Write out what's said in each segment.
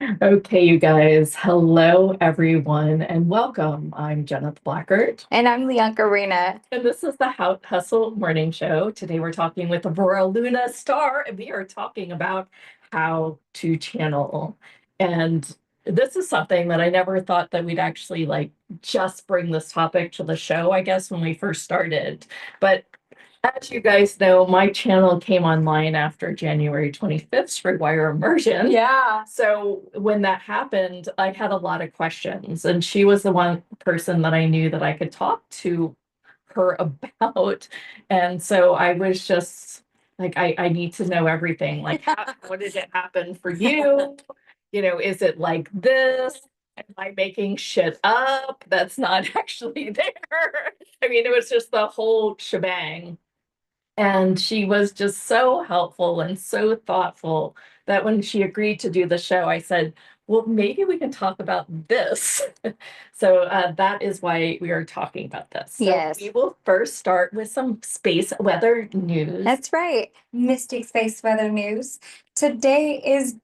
Okay, you guys. Hello, everyone, and welcome. I'm Jenna Blackard, And I'm Leonka Rena. and this is the Hustle Morning Show. Today, we're talking with Aurora Luna Star, and we are talking about how to channel. And this is something that I never thought that we'd actually just bring this topic to the show, I guess, when we first started. But as you guys know, my channel came online after January 25th's rewire immersion. Yeah. So when that happened, I had a lot of questions, and she was the one person that I knew that I could talk to her about. And so I was just like, I need to know everything. Like, what did it happen for you? Is it like this? Am I making shit up that's not actually there? I mean, it was just the whole shebang. And she was just so helpful and so thoughtful that when she agreed to do the show, I said, well, maybe we can talk about this. So that is why we are talking about this. So Yes. we will first start with some space weather news. That's right. Mystic Space Weather News. Today is,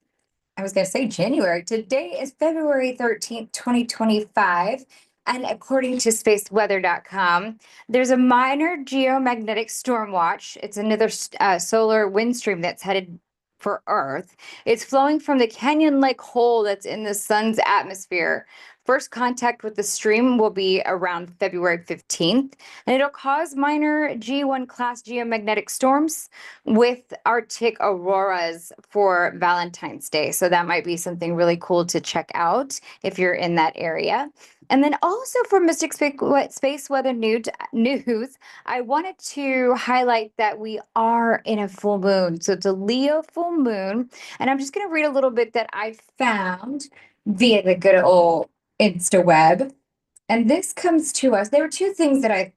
I was going to say January. Today is February 13th, 2025. And according to spaceweather.com, there's a minor geomagnetic storm watch. It's another solar wind stream that's headed for Earth. It's flowing from the Canyon Lake hole that's in the sun's atmosphere. First contact with the stream will be around February 15th, and it'll cause minor G1 class geomagnetic storms with Arctic auroras for Valentine's Day. So that might be something really cool to check out if you're in that area. And then also for Mystic Space Weather News, I wanted to highlight that we are in a full moon. So it's a Leo full moon. And I'm just going to read a little bit that I found via the good old InstaWeb. And this comes to us. There were two things that I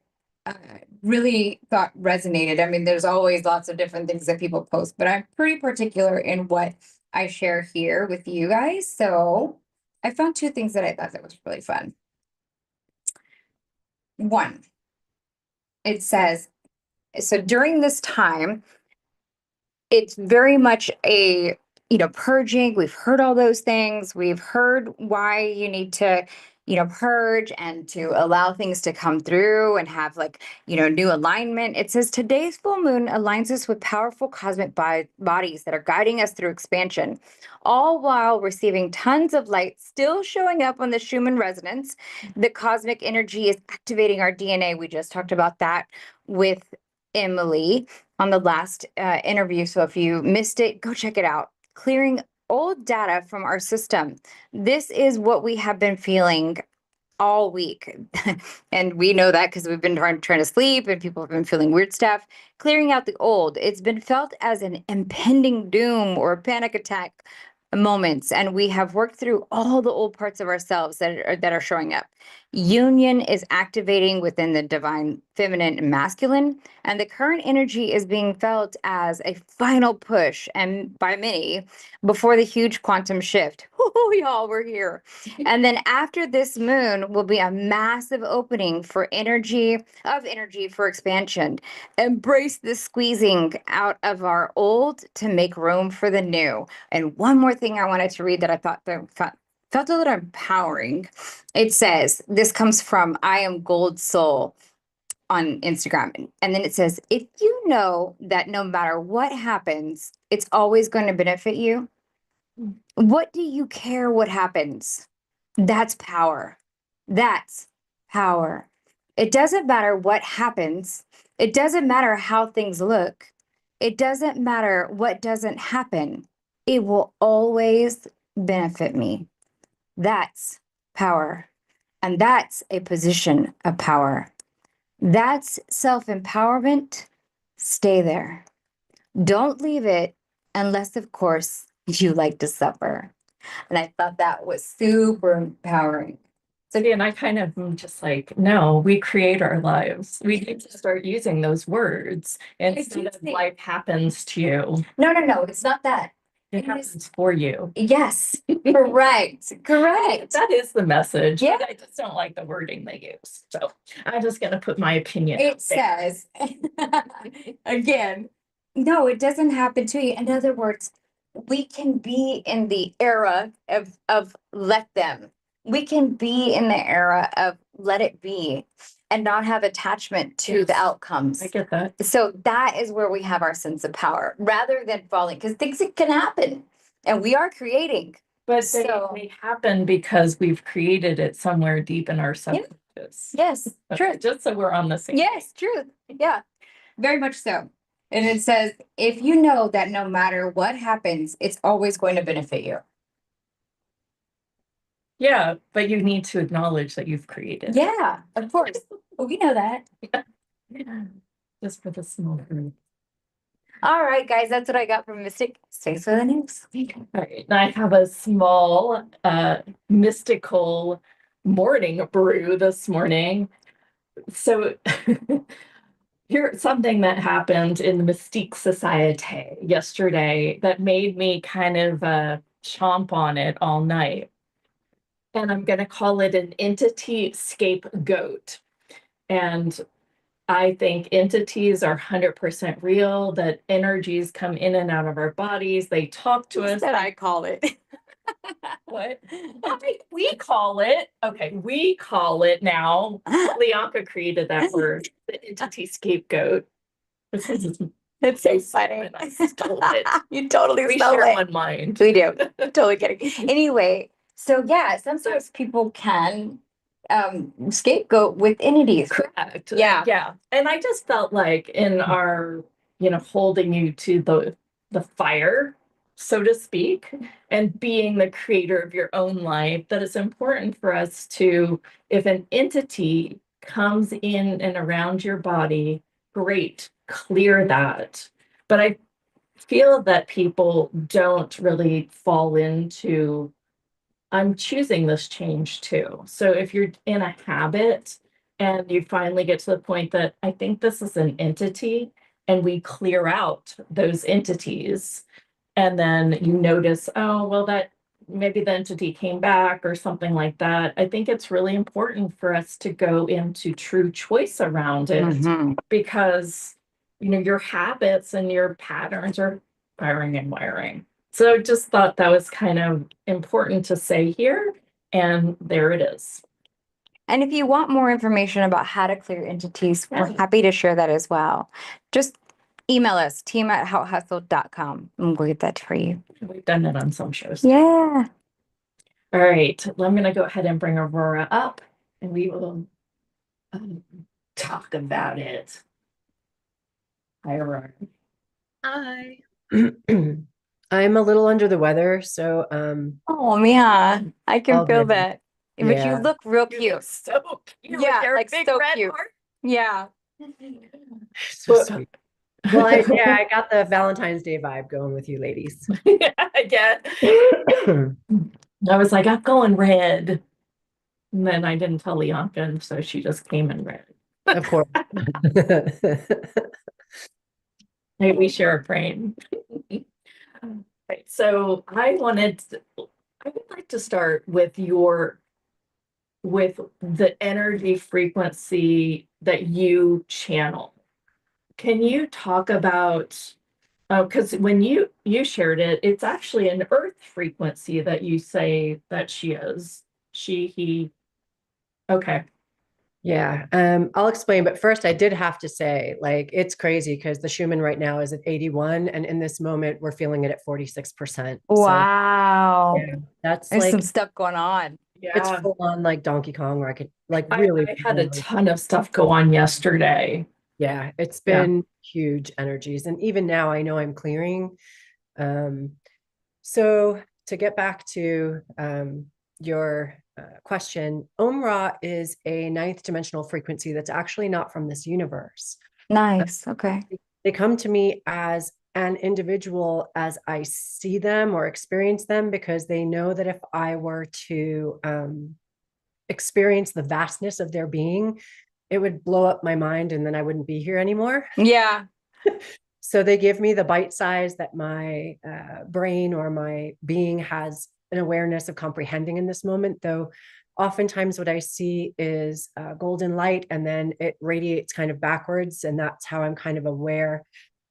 really thought resonated. I mean, there's always lots of different things that people post, but I'm pretty particular in what I share here with you guys. So I found two things that I thought that was really fun. One, it says, so during this time, it's very much a purging. We've heard all those things. We've heard why you need to purge and to allow things to come through and have new alignment. It says today's full moon aligns us with powerful cosmic bodies that are guiding us through expansion, all while receiving tons of light still showing up on the Schumann resonance. The cosmic energy is activating our DNA. We just talked about that with Emily on the last interview. So if you missed it, go check it out. Clearing old data from our system. This is what we have been feeling all week. And we know that because we've been trying to sleep and people have been feeling weird stuff. Clearing out the old. It's been felt as an impending doom or a panic attack moments, and we have worked through all the old parts of ourselves that are showing up. Union is activating within the divine feminine and masculine, and the current energy is being felt as a final push, and by many, before the huge quantum shift. Oh, y'all, we're here. And then after this moon will be a massive opening for energy for expansion. Embrace the squeezing out of our old to make room for the new. And one more thing I wanted to read that I thought felt a little empowering. It says, this comes from I Am Gold Soul on Instagram. And then it says, if you know that no matter what happens, it's always going to benefit you, what do you care what happens? That's power. That's power. It doesn't matter what happens. It doesn't matter how things look. It doesn't matter what doesn't happen. It will always benefit me. That's power. And that's a position of power. That's self-empowerment. Stay there. Don't leave it unless, of course, you like to suffer. And I thought that was super empowering. So, and I kind of am just like, no, we create our lives. We need to start using those words instead of life happens to you. No, it's not that. It happens for you. Yes, correct. That is the message. Yeah. But I just don't like the wording they use. So I'm just going to put my opinion. It says, again, no, it doesn't happen to you. In other words, we can be in the era of let them. We can be in the era of let it be and not have attachment to the Yes. outcomes. I get that. So that is where we have our sense of power rather than falling, because things can happen and we are creating. But So- they happen because we've created it somewhere deep in our subconscious. Yes, Okay, truth. just so we're on the same. Yes, truth. Yeah, very much so. And it says, if you know that no matter what happens, it's always going to benefit you. Yeah, but you need to acknowledge that you've created. Yeah, of course. Well, we know that. Yeah. Just for the small group. All right, guys, that's what I got from Mystic. Thanks for the news. All right, and I have a small mystical morning brew this morning. So here's something that happened in the Mystique Society yesterday that made me kind of chomp on it all night. And I'm going to call it an entity scapegoat. And I think entities are 100% real, that energies come in and out of our bodies. They talk to us. That I call it. What? We call it. Okay, we call it now. Leonka created that word, the entity scapegoat. It's so funny. And I stole it. You totally We stole share it. one mind. We do. Totally kidding. Anyway, so yeah, sometimes people can scapegoat with entities. Correct. Yeah. Yeah. And I just felt like in our, holding you to the fire, so to speak, and being the creator of your own life, that it's important for us to, if an entity comes in and around your body, great, clear that. But I feel that people don't really fall into, I'm choosing this change too. So if you're in a habit and you finally get to the point that I think this is an entity, and we clear out those entities, and then you notice, oh, well, that maybe the entity came back or something like that. I think it's really important for us to go into true choice around it, because your habits and your patterns are firing and wiring. So just thought that was kind of important to say here, and there it is. And if you want more information about how to clear entities, we're Yeah. happy to share that as well. Just email us, team@houthustle.com, and we'll get that for you. We've done it on some shows. Yeah. All right, well, I'm gonna go ahead and bring Aurora up, and we will talk about it. Hi, Aurora. Hi. I'm a little under the weather, so Oh, yeah, I can all feel good. that. But you Yeah. look real You cute. look so cute. Yeah, with your like big so red cute. heart. Yeah. So But- sweet. Well, I got the Valentine's Day vibe going with you ladies. Yeah. I was like, I'm going red. And then I didn't tell Leonka, and so she just came in red. Of course. Maybe we share a frame. Right, so I would like to start with the energy frequency that you channel. Can you talk about, because when you shared it, it's actually an earth frequency that you say that she is. She, he. Okay. Yeah, I'll explain, but first I did have to say, like, it's crazy because the Schumann right now is at 81, and in this moment we're feeling it at 46%. Wow. So, yeah, that's There's like some stuff going on. it's Yeah. full on like Donkey Kong, where I could like really I had a ton of stuff go on yesterday. Yeah, it's Yeah. been huge energies. And even now I know I'm clearing. So to get back to your question, Om-Ra is a ninth dimensional frequency that's actually not from this universe. Nice. Okay. They come to me as an individual as I see them or experience them, because they know that if I were to experience the vastness of their being, it would blow up my mind and then I wouldn't be here anymore. Yeah. So they give me the bite size that my brain or my being has an awareness of comprehending in this moment, though oftentimes what I see is golden light, and then it radiates kind of backwards, and that's how I'm kind of aware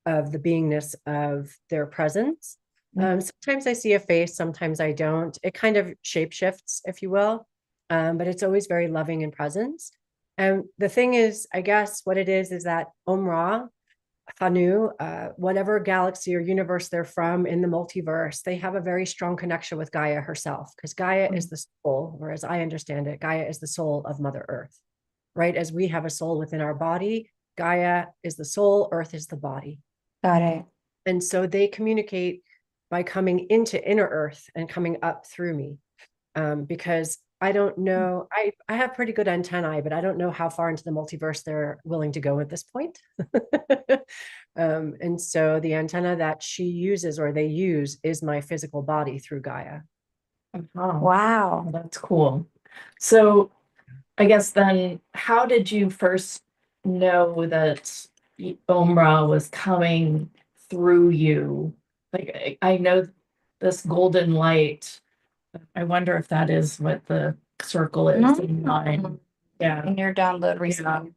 of the beingness of their presence. Sometimes I see a face, sometimes I don't. It kind of shapeshifts, if you will. But it's always very loving and presence. And the thing is, I guess what it is that Omra, Hanu, whatever galaxy or universe they're from in the multiverse, they have a very strong connection with Gaia herself, because Gaia is the soul, or as I understand it, Gaia is the soul of Mother Earth, right? As we have a soul within our body, Gaia is the soul, Earth is the body. Got it. And so they communicate by coming into inner Earth and coming up through me. Because I don't know, I have pretty good antennae, but I don't know how far into the multiverse they're willing to go at this point. And so the antenna that she uses, or they use, is my physical body through Gaia. Oh, Wow. that's cool. So I guess then, how did you first know that Omra was coming through you? Like, I know this golden light. I wonder if that is what the circle is in mine. Yeah. In your download recently.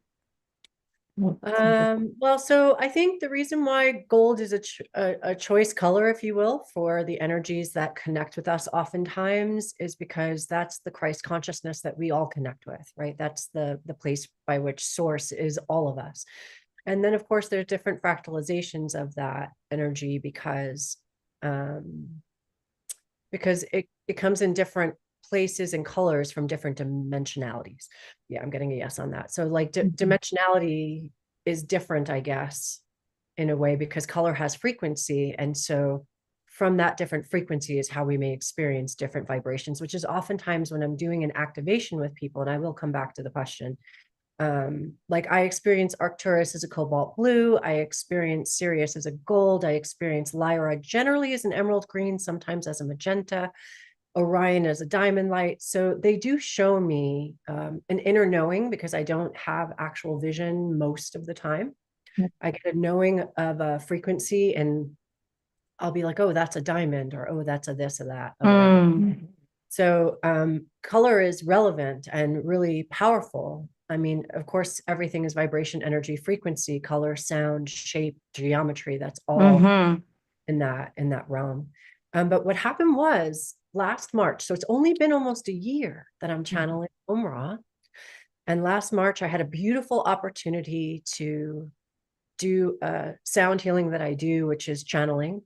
Well, so I think the reason why gold is a choice color, if you will, for the energies that connect with us oftentimes, is because that's the Christ consciousness that we all connect with, right? That's the place by which source is all of us. And then, of course, there's different fractalizations of that energy because it comes in different places and colors from different dimensionalities. Yeah, I'm getting a yes on that. So like dimensionality is different, I guess, in a way, because color has frequency. And so from that different frequency is how we may experience different vibrations, which is oftentimes when I'm doing an activation with people, and I will come back to the question. Like I experience Arcturus as a cobalt blue, I experience Sirius as a gold, I experience Lyra generally as an emerald green, sometimes as a magenta, Orion as a diamond light. So they do show me an inner knowing, because I don't have actual vision most of the time. I get a knowing of a frequency, and I'll be like, oh, that's a diamond, or oh, that's a this or that. So color is relevant and really powerful. I mean, of course, everything is vibration, energy, frequency, color, sound, shape, geometry. That's all in that realm. But what happened was last March, so it's only been almost a year that I'm channeling Omra. And last March, I had a beautiful opportunity to do a sound healing that I do, which is channeling.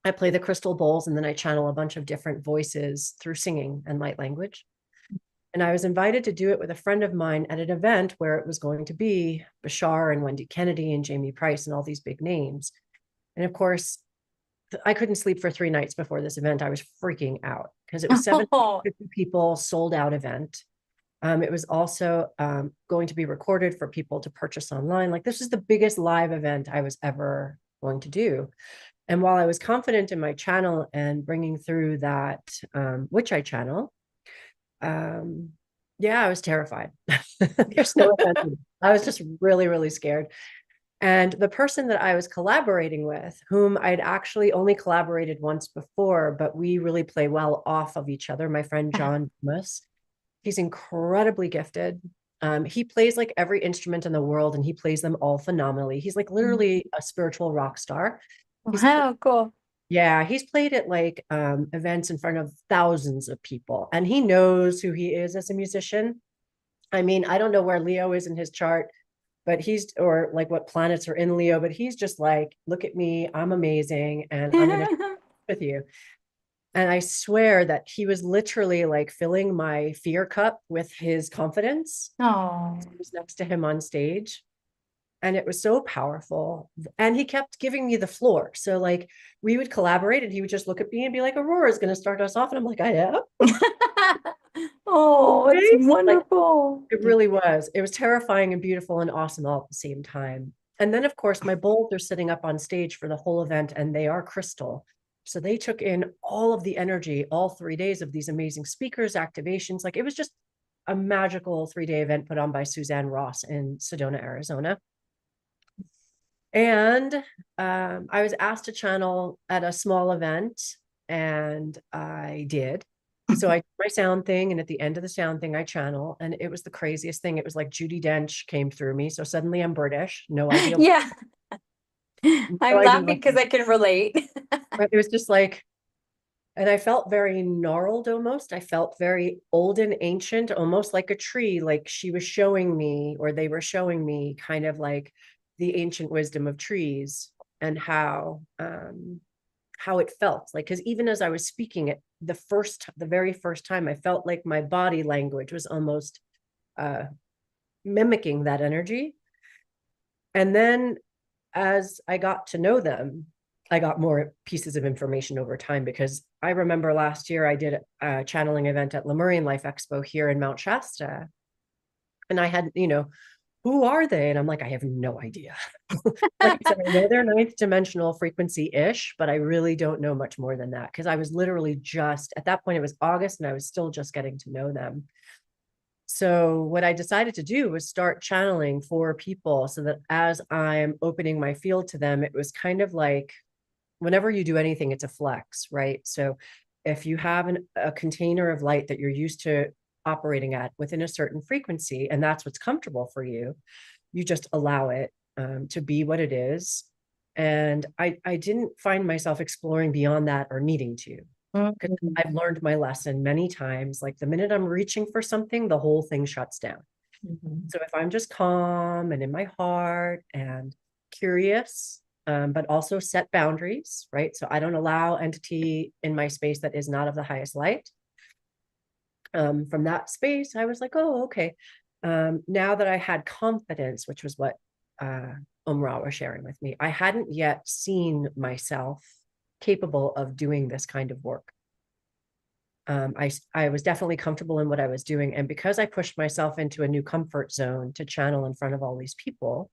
I play the crystal bowls, and then I channel a bunch of different voices through singing and light language. And I was invited to do it with a friend of mine at an event where it was going to be Bashar and Wendy Kennedy and Jamie Price and all these big names. And of course, I couldn't sleep for 3 nights before this event. I was freaking out because it was 750 people, sold out event. It was also going to be recorded for people to purchase online. Like, this is the biggest live event I was ever going to do. And while I was confident in my channel and bringing through that, which I channel, yeah, I was terrified. There's no offense. I was just really, really scared. And the person that I was collaborating with, whom I'd actually only collaborated once before, but we really play well off of each other, my friend John Thomas, he's incredibly gifted. He plays like every instrument in the world, and he plays them all phenomenally. He's like literally a spiritual rock star. Wow, cool. Yeah, he's played at like events in front of thousands of people, and he knows who he is as a musician. I mean, I don't know where Leo is in his chart, but or like what planets are in Leo, but he's just like, look at me, I'm amazing, and I'm going to with you. And I swear that he was literally like filling my fear cup with his confidence. Oh, I was next to him on stage. And it was so powerful. And he kept giving me the floor. So like we would collaborate, and he would just look at me and be like, Aurora is going to start us off. And I'm like, I am. oh, it's wonderful. Like, it really was. It was terrifying and beautiful and awesome all at the same time. And then, of course, my bowls are sitting up on stage for the whole event, and they are crystal. So they took in all of the energy, all 3 days of these amazing speakers, activations. Like, it was just a magical 3-day event put on by Suzanne Ross in Sedona, Arizona. And I was asked to channel at a small event, and I did. So I did my sound thing, and at the end of the sound thing, I channel, and it was the craziest thing. It was like Judi Dench came through me. So suddenly I'm British, no idea. Yeah. I'm I didn't laughing like because I can relate. it. It was just like, and I felt very gnarled almost. I felt very old and ancient, almost like a tree. Like she was showing me, or they were showing me kind of like the ancient wisdom of trees and how it felt. Like, because even as I was speaking it, the very first time, I felt like my body language was almost uh mimicking that energy. And then as I got to know them, I got more pieces of information over time, because I remember last year I did a channeling event at Lemurian Life Expo here in Mount Shasta. And I had, who are they? And I'm like, I have no idea. Like I said, I know they're ninth dimensional frequency ish, but I really don't know much more than that, because I was literally just at that point, it was August, and I was still just getting to know them. So what I decided to do was start channeling for people, so that as I'm opening my field to them, it was kind of like whenever you do anything, it's a flex, right? So if you have a container of light that you're used to operating at within a certain frequency, and that's what's comfortable for you, you just allow it to be what it is. And I didn't find myself exploring beyond that or needing to, because Mhm. I've learned my lesson many times. Like the minute I'm reaching for something, the whole thing shuts down. Mhm. So if I'm just calm and in my heart and curious, but also set boundaries, right? So I don't allow entity in my space that is not of the highest light. From that space, I was like, oh, okay. Now that I had confidence, which was what Omra was sharing with me, I hadn't yet seen myself capable of doing this kind of work. I was definitely comfortable in what I was doing. And because I pushed myself into a new comfort zone to channel in front of all these people,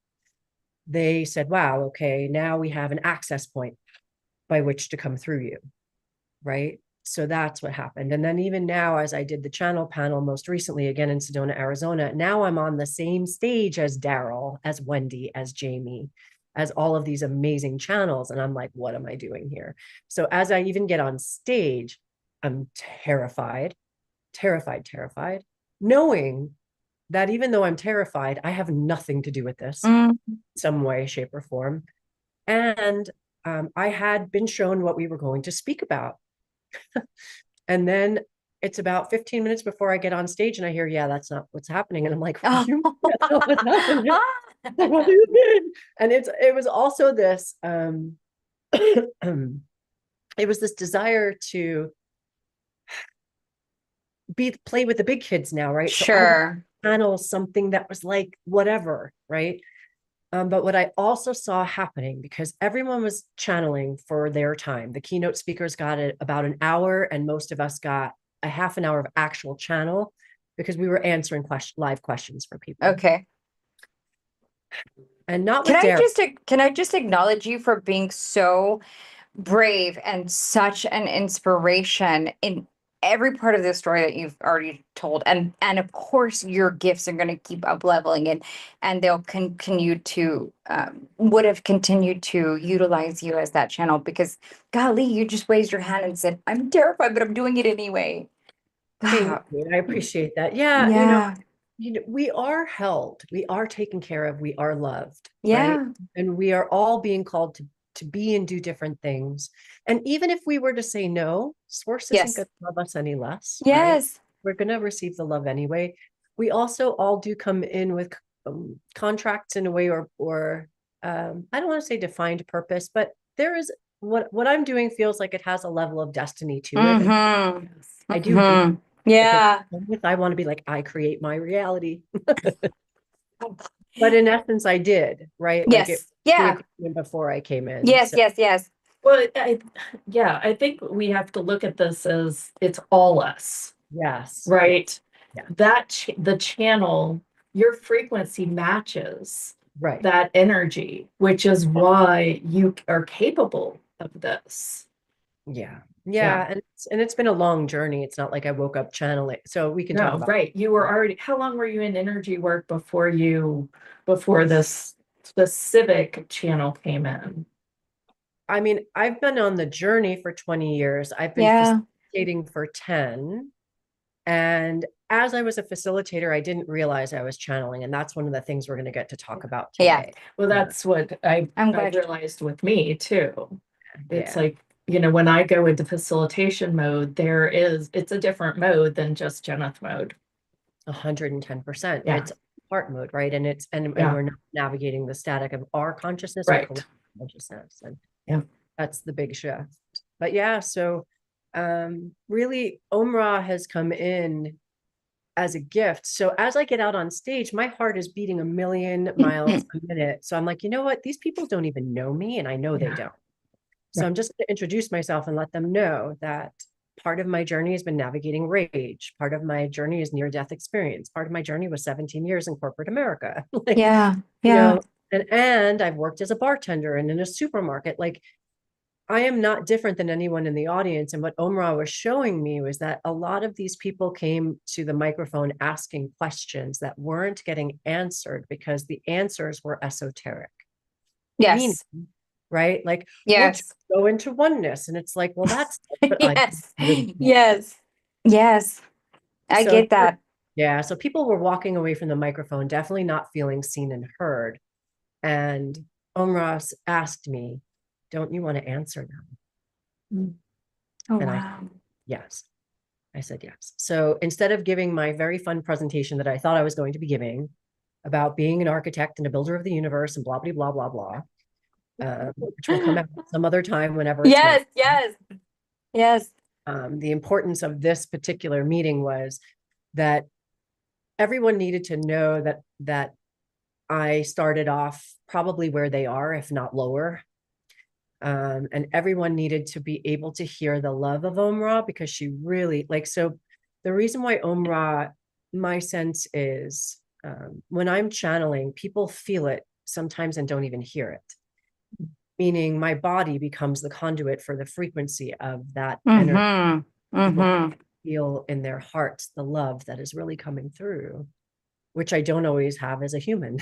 they said, wow, okay, now we have an access point by which to come through you. Right. So that's what happened. And then even now, as I did the channel panel most recently, again in Sedona, Arizona, now I'm on the same stage as Daryl, as Wendy, as Jamie, as all of these amazing channels. And I'm like, what am I doing here? So as I even get on stage, I'm terrified, terrified, knowing that even though I'm terrified, I have nothing to do with this Mm. some way, shape, or form. And I had been shown what we were going to speak about. And then it's about 15 minutes before I get on stage and I hear, yeah, that's not what's happening. And I'm like, what do you mean that's not what's happening? Like, what do you mean? And it was also this, it was this desire to play with the big kids now, right? So I would Sure. channel something that was like whatever, right? But what I also saw happening, because everyone was channeling for their time, the keynote speakers got it about an hour, and most of us got a half an hour of actual channel, because we were answering live questions for people. Okay. And not Can with I Derek. just can I just acknowledge you for being so brave and such an inspiration in every part of this story that you've already told, and of course your gifts are going to keep up leveling, and they'll continue to would have continued to utilize you as that channel, because golly, you just raised your hand and said, I'm terrified, but I'm doing it anyway. Thank God. you. I appreciate that. Yeah, Yeah. we are held, we are taken care of, we are loved, right? Yeah. And we are all being called to be and do different things. And even if we were to say no, source isn't Yes. going to love us any less, right? Yes. We're going to receive the love anyway. We also all do come in with contracts in a way, or I don't want to say defined purpose, but there is what I'm doing feels like it has a level of destiny to it. And Mm-hmm. I do believe Mm-hmm. if Yeah. I want to be like, I create my reality. But in essence, I did, right? Like it Yes. Yeah. preordained before I came in. Yes, So yes, yes. Well, yeah, I think we have to look at this as it's all us, yes, right? yeah, The channel, your frequency matches right. that energy, which is why you are capable of this. Yeah. Yeah. Yeah. And it's been a long journey. It's not like I woke up channeling. So we can talk No, about right. You were already, how long were you in energy work before this specific channel came in? I mean, I've been on the journey for 20 years. I've been Yeah. facilitating for 10. And as I was a facilitator, I didn't realize I was channeling. And that's one of the things we're going to get to talk about Yeah. today. Well, that's what I I'm glad you- realized with me too. It's Yeah. like, when I go into facilitation mode, it's a different mode than just Geneth mode. 110%. Yeah. It's heart mode, right? And and Yeah. we're not navigating the static of our consciousness or Right. collective consciousness. And Yeah. that's the big shift. But yeah, so really Omra has come in as a gift. So as I get out on stage, my heart is beating a million miles a minute. So I'm like, you know what? These people don't even know me, and I know they Yeah. don't. So I'm just going to introduce myself and let them know that part of my journey has been navigating rage. Part of my journey is near-death experience. Part of my journey was 17 years in corporate America. Like, Yeah. you Yeah. know, and I've worked as a bartender and in a supermarket. Like, I am not different than anyone in the audience. And what Omra was showing me was that a lot of these people came to the microphone asking questions that weren't getting answered because the answers were esoteric. Meaning, Yes. right? Like, we'll Yes. just go into oneness. And it's like, well, that's but Yes. Yes. Yes. I So get that. yeah, so people were walking away from the microphone, definitely not feeling seen and heard. And Omras asked me, don't you want to answer them? Oh, And wow. yes. I said yes. So instead of giving my very fun presentation that I thought I was going to be giving about being an architect and a builder of the universe and blah, blah, blah, blah, blah, which will come out some other time whenever it's Yes. Yes. Yes. the importance of this particular meeting was that everyone needed to know that I started off probably where they are, if not lower. And everyone needed to be able to hear the love of Omra because she really so the reason why Omra, my sense is when I'm channeling, people feel it sometimes and don't even hear it. Meaning my body becomes the conduit for the frequency of that energy. People feel in their hearts the love that is really coming through, which I don't always have as a human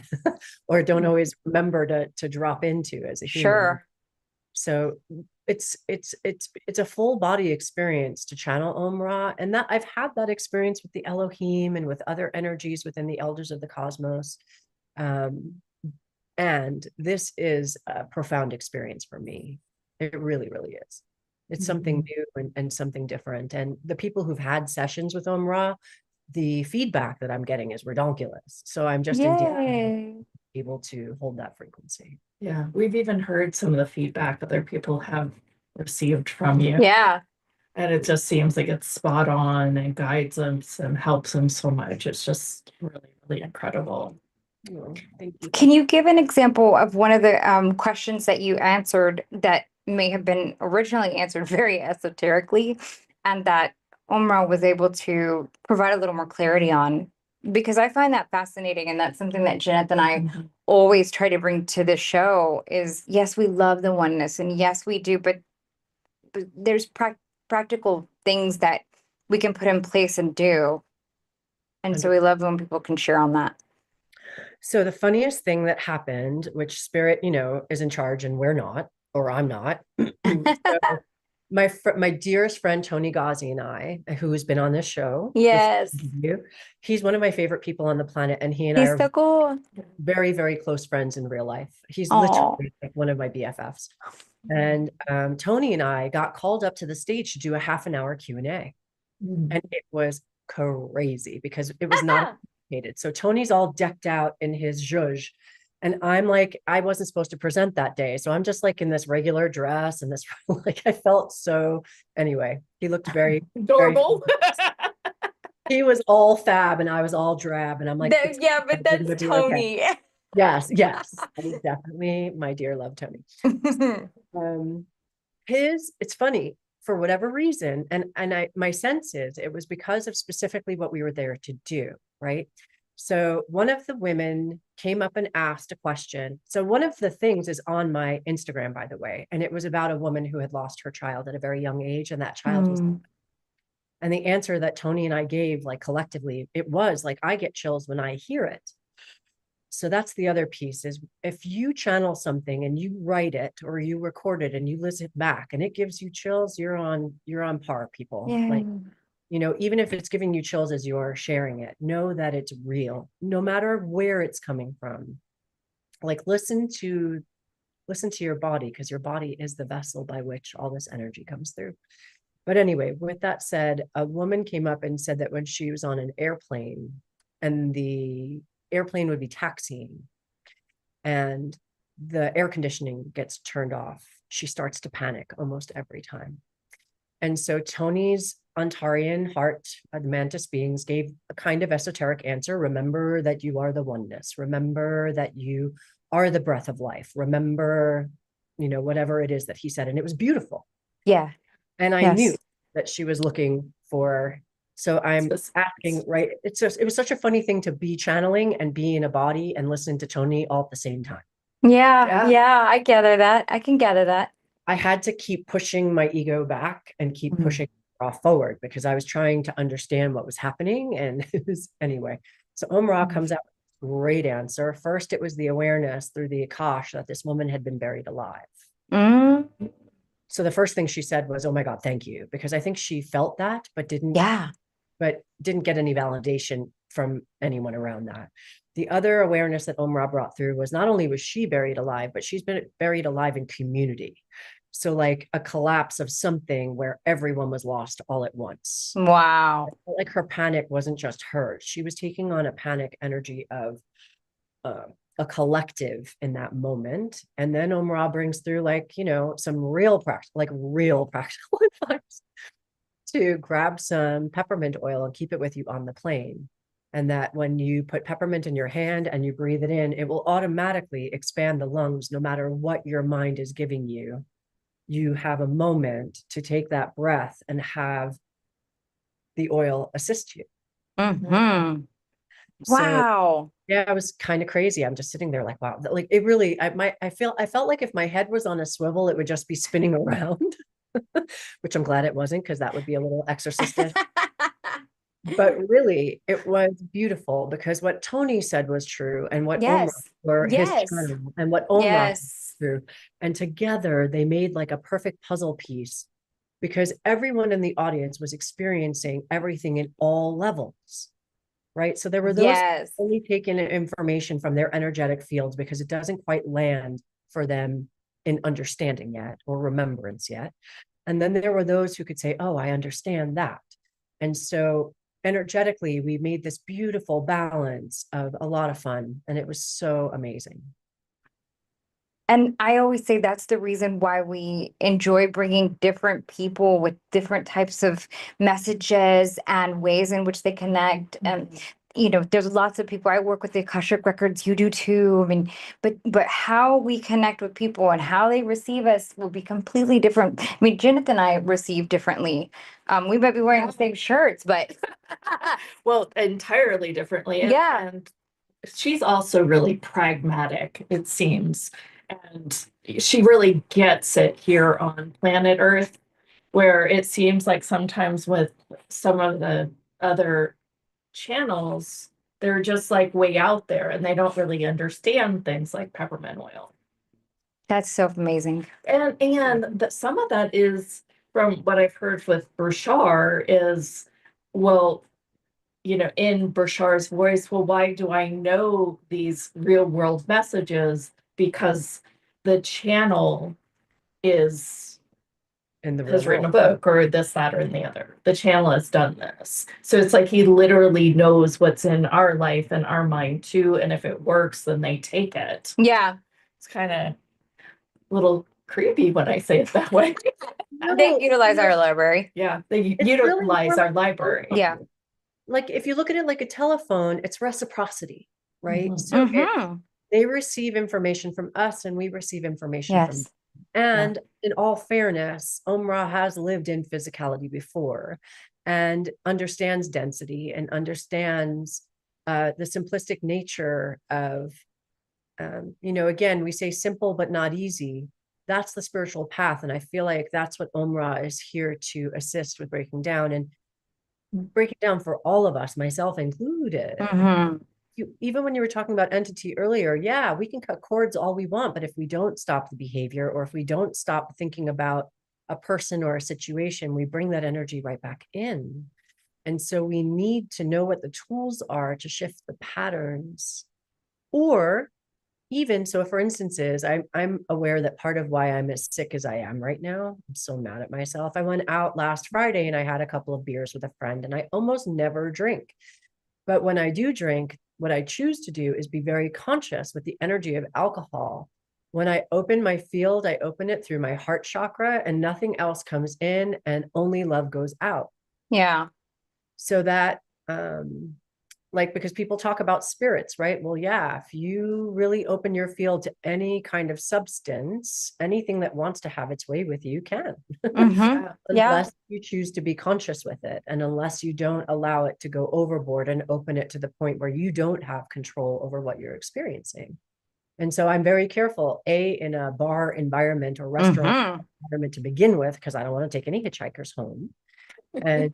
or don't always remember to drop into as a human. Sure. So it's a full body experience to channel Omra, and that I've had that experience with the Elohim and with other energies within the elders of the cosmos. And this is a profound experience for me. It really, really is. It's something new and something different. And the people who've had sessions with Omra, the feedback that I'm getting is redonkulous. So I'm just indeed able to hold that frequency. Yeah, we've even heard some of the feedback other people have received from you. Yeah. And it just seems like it's spot on and guides them and helps them so much. It's just really, really incredible. Oh, thank you. Can you give an example of one of the questions that you answered that may have been originally answered very esoterically and that Omra was able to provide a little more clarity on? Because I find that fascinating, and that's something that Jeanette and I always try to bring to the show is, yes, we love the oneness, and yes, we do, but there's practical things that we can put in place and do. And so we love when people can share on that. So the funniest thing that happened, which spirit, is in charge and we're not, or I'm not. So my dearest friend, Tony Ghazi, and I, who's been on this show. Yes. He's one of my favorite people on the planet. And he and I He's are so cool. very, very close friends in real life. He's Aw. literally like one of my BFFs. And Tony and I got called up to the stage to do a half an hour Q&A. And it was crazy because it was not anticipated. So Tony's all decked out in his zhuzh. And I'm like, I wasn't supposed to present that day. So I'm just like in this regular dress and this, like, I felt so, anyway, he looked very adorable. He was all fab and I was all drab. And I'm like, Yeah, but that's Tony. Okay. Yes, that is definitely my dear love, Tony. It's funny for whatever reason. And my sense is it was because of specifically what we were there to do. Right. So one of the women came up and asked a question. So one of the things is on my Instagram, by the way, and it was about a woman who had lost her child at a very young age. And that child was, and the answer that Tony and I gave, like collectively, it was like, I get chills when I hear it. So that's the other piece is if you channel something and you write it or you record it and you listen back and it gives you chills, you're on par, people. Yeah. Like You know, even if it's giving you chills as you're sharing it, know that it's real, no matter where it's coming from. Like listen to your body, because your body is the vessel by which all this energy comes through. But anyway, with that said, a woman came up and said that when she was on an airplane and the airplane would be taxiing and the air conditioning gets turned off, she starts to panic almost every time. And so Tony's Ontarian heart, the mantis beings, gave a kind of esoteric answer. Remember that you are the oneness. Remember that you are the breath of life. Remember, you know, whatever it is that he said. And it was beautiful. Yeah. And I Yes. knew that she was looking for. So I'm asking, right? It was such a funny thing to be channeling and be in a body and listening to Tony all at the same time. Yeah. Yeah. I gather that. I can gather that. I had to keep pushing my ego back and keep Mhm. pushing forward because I was trying to understand what was happening. And it was anyway. So Om Ra comes out with a great answer. First, it was the awareness through the Akash that this woman had been buried alive. Mm. So the first thing she said was, "Oh my God, thank you," because I think she felt that, but didn't get any validation from anyone around that. The other awareness that Om Ra brought through was not only was she buried alive, but she's been buried alive in community. So like a collapse of something where everyone was lost all at once. Wow. Like her panic wasn't just hers. She was taking on a panic energy of a collective in that moment. And then Om Ra brings through like, you know, some real practical advice to grab some peppermint oil and keep it with you on the plane. And that when you put peppermint in your hand and you breathe it in, it will automatically expand the lungs no matter what your mind is giving you. You have a moment to take that breath and have the oil assist you. Mm-hmm. So, Wow. yeah, it was kind of crazy. I'm just sitting there like, wow, like it really, I felt like if my head was on a swivel, it would just be spinning around, which I'm glad it wasn't, because that would be a little exorcistic. But really, it was beautiful because what Tony said was true, and what Omra, Yes. or his Yes. channel, and what Omra Yes. through, and together they made like a perfect puzzle piece because everyone in the audience was experiencing everything in all levels, right? So there were those Yes. only taking information from their energetic fields because it doesn't quite land for them in understanding yet or remembrance yet. And then there were those who could say, oh, I understand that. And so energetically, we made this beautiful balance of a lot of fun. And it was so amazing. And I always say that's the reason why we enjoy bringing different people with different types of messages and ways in which they connect. And, you know, there's lots of people I work with the Akashic records, you do too. I mean, but how we connect with people and how they receive us will be completely different. I mean, Janet and I receive differently. We might be wearing the same shirts, but well, entirely differently. yeah. And she's also really pragmatic, it seems. And she really gets it here on planet Earth, where it seems like sometimes with some of the other channels, they're just like way out there and they don't really understand things like peppermint oil. That's so amazing. And that some of that is from what I've heard with Burchard is, well, you know, in Burchard's voice, well, why do I know these real world messages? Because the channel is In the has real written a world. book or this, that, or the other. The channel has done this. So it's like he literally knows what's in our life and our mind too. And if it works, then they take it. Yeah. It's kind of a little creepy when I say it that way. They utilize our library. Yeah, they It's really utilize more our library. Yeah. like if you look at it like a telephone, it's reciprocity, right? Mhm. So Mm-hmm. they receive information from us and we receive information from Yes. them. And in all fairness, Om Ra has lived in physicality before and understands density and understands the simplistic nature of, you know, again, we say simple but not easy. That's the spiritual path. And I feel like that's what Om Ra is here to assist with breaking down and break it down for all of us, myself included. Mm-hmm. Even when you were talking about entity earlier, yeah, we can cut cords all we want, but if we don't stop the behavior or if we don't stop thinking about a person or a situation, we bring that energy right back in. And so we need to know what the tools are to shift the patterns. Or even so, for instances, I'm aware that part of why I'm as sick as I am right now, I'm so mad at myself. I went out last Friday and I had a couple of beers with a friend, and I almost never drink. But when I do drink, what I choose to do is be very conscious with the energy of alcohol. When I open my field, I open it through my heart chakra, and nothing else comes in, and only love goes out. Yeah. So that, like, because people talk about spirits, right? Well, yeah, if you really open your field to any kind of substance, anything that wants to have its way with you can. Mm-hmm. Yeah. Unless you choose to be conscious with it, and unless you don't allow it to go overboard and open it to the point where you don't have control over what you're experiencing. And so I'm very careful, in a bar environment or restaurant Mm-hmm. environment to begin with, because I don't want to take any hitchhikers home. And,